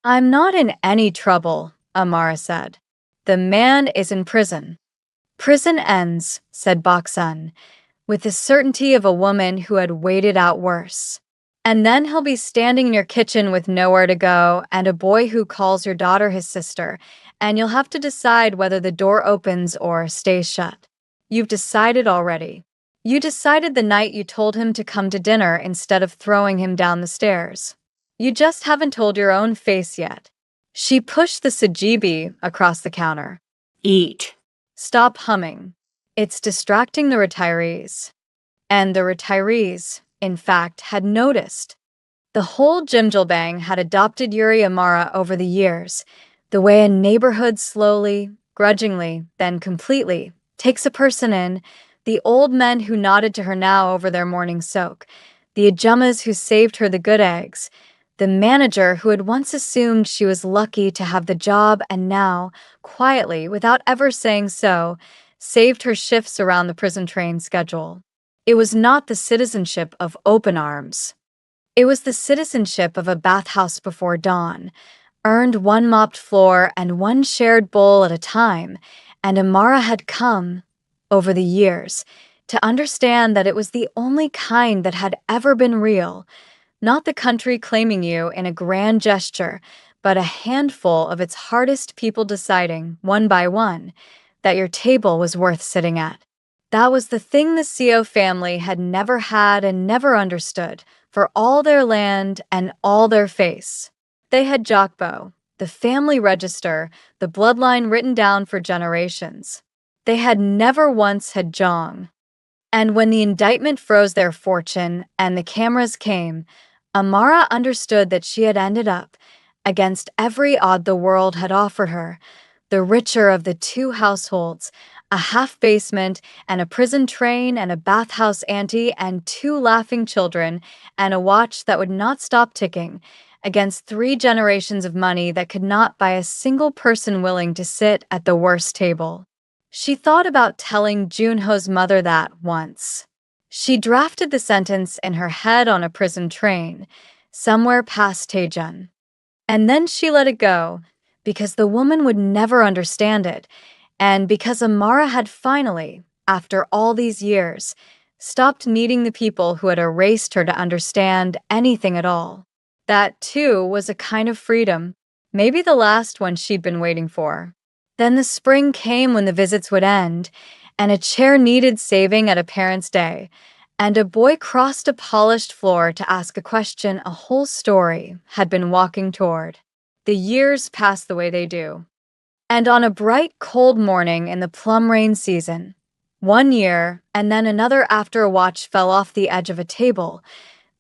"I'm not in any trouble," Amara said. "The man is in prison." "Prison ends," said Bok-sun, with the certainty of a woman who had waited out worse. "And then he'll be standing in your kitchen with nowhere to go and a boy who calls your daughter his sister, and you'll have to decide whether the door opens or stays shut. You've decided already. You decided the night you told him to come to dinner instead of throwing him down the stairs. You just haven't told your own face yet." She pushed the sajibi across the counter. "Eat." "Stop humming. It's distracting the retirees." And the retirees, in fact, had noticed. The whole Jimjilbang had adopted Yuri Amara over the years, the way a neighborhood slowly, grudgingly, then completely, takes a person in, the old men who nodded to her now over their morning soak, the ajumas who saved her the good eggs, the manager who had once assumed she was lucky to have the job and now, quietly, without ever saying so, saved her shifts around the prison train schedule. It was not the citizenship of open arms. It was the citizenship of a bathhouse before dawn, earned one mopped floor and one shared bowl at a time, and Amara had come, over the years, to understand that it was the only kind that had ever been real, not the country claiming you in a grand gesture, but a handful of its hardest people deciding, one by one, that your table was worth sitting at. That was the thing the Seo family had never had and never understood, for all their land and all their face. They had Jokbo, the family register, the bloodline written down for generations. They had never once had Jong. And when the indictment froze their fortune and the cameras came, Amara understood that she had ended up, against every odd the world had offered her, the richer of the two households, a half-basement and a prison train and a bathhouse auntie and two laughing children and a watch that would not stop ticking, against 3 generations of money that could not buy a single person willing to sit at the worst table. She thought about telling Junho's mother that once. She drafted the sentence in her head on a prison train, somewhere past Taejun. And then she let it go, because the woman would never understand it, and because Amara had finally, after all these years, stopped needing the people who had erased her to understand anything at all. That, too, was a kind of freedom, maybe the last one she'd been waiting for. Then the spring came when the visits would end, and a chair needed saving at a parent's day, and a boy crossed a polished floor to ask a question a whole story had been walking toward. The years passed the way they do. And on a bright, cold morning in the plum rain season, 1 year and then another after a watch fell off the edge of a table,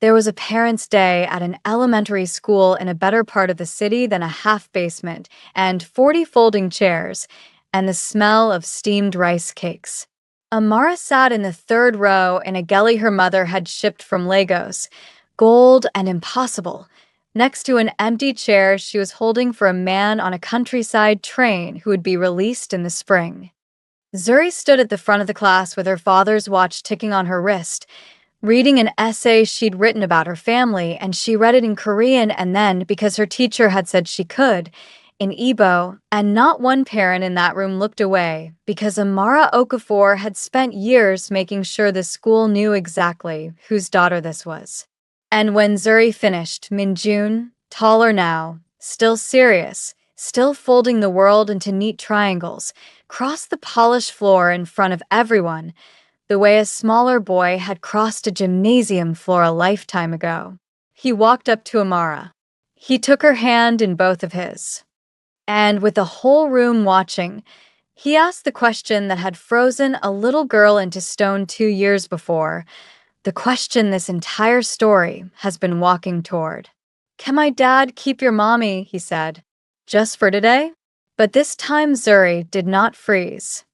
there was a parents' day at an elementary school in a better part of the city than a half-basement, and 40 folding chairs, and the smell of steamed rice cakes. Amara sat in the 3rd row in a galley her mother had shipped from Lagos, gold and impossible, next to an empty chair she was holding for a man on a countryside train who would be released in the spring. Zuri stood at the front of the class with her father's watch ticking on her wrist, reading an essay she'd written about her family, and she read it in Korean and then, because her teacher had said she could, in Igbo, and not one parent in that room looked away, because Amara Okafor had spent years making sure the school knew exactly whose daughter this was. And when Zuri finished, Minjun, taller now, still serious, still folding the world into neat triangles, crossed the polished floor in front of everyone, the way a smaller boy had crossed a gymnasium floor a lifetime ago. He walked up to Amara. He took her hand in both of his. And with the whole room watching, he asked the question that had frozen a little girl into stone 2 years before, the question this entire story has been walking toward. "Can my dad keep your mommy?" he said. "Just for today?" But this time Zuri did not freeze.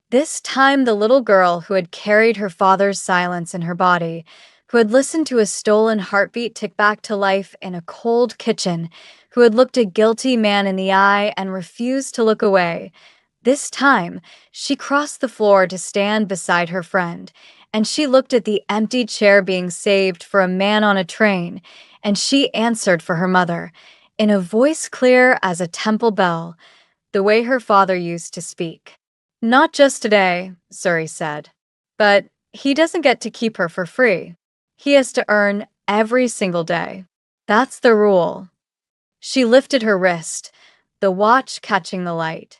This time the little girl who had carried her father's silence in her body, who had listened to a stolen heartbeat tick back to life in a cold kitchen, who had looked a guilty man in the eye and refused to look away, this time she crossed the floor to stand beside her friend, and she looked at the empty chair being saved for a man on a train, and she answered for her mother, in a voice clear as a temple bell, the way her father used to speak. "Not just today," Zuri said. "But he doesn't get to keep her for free. He has to earn every single day. That's the rule." She lifted her wrist, the watch catching the light.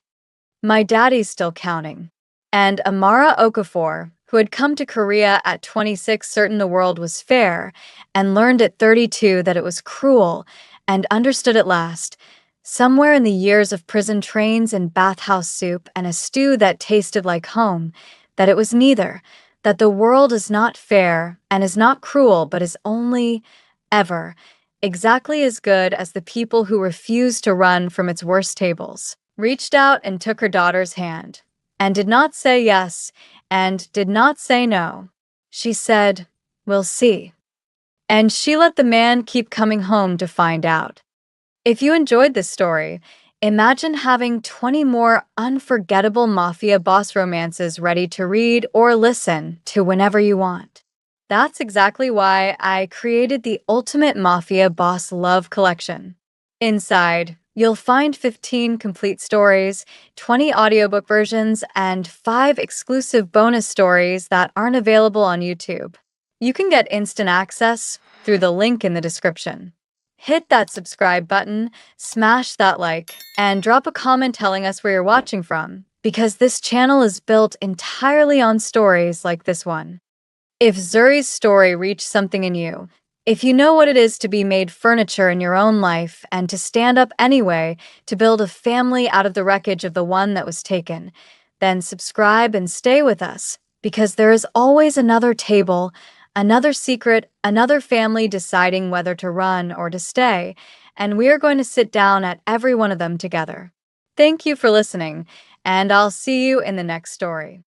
"My daddy's still counting." And Amara Okafor, who had come to Korea at 26 certain the world was fair, and learned at 32 that it was cruel, and understood at last, somewhere in the years of prison trains and bathhouse soup and a stew that tasted like home, that it was neither, that the world is not fair and is not cruel but is only, ever, exactly as good as the people who refuse to run from its worst tables, reached out and took her daughter's hand, and did not say yes, and did not say no. She said, "We'll see." And she let the man keep coming home to find out. If you enjoyed this story, imagine having 20 more unforgettable Mafia boss romances ready to read or listen to whenever you want. That's exactly why I created the Ultimate Mafia Boss Love Collection. Inside, you'll find 15 complete stories, 20 audiobook versions, and 5 exclusive bonus stories that aren't available on YouTube. You can get instant access through the link in the description. Hit that subscribe button, smash that like, and drop a comment telling us where you're watching from, because this channel is built entirely on stories like this one. If Zuri's story reached something in you, if you know what it is to be made furniture in your own life and to stand up anyway to build a family out of the wreckage of the one that was taken, then subscribe and stay with us, because there is always another table, another secret, another family deciding whether to run or to stay, and we are going to sit down at every one of them together. Thank you for listening, and I'll see you in the next story.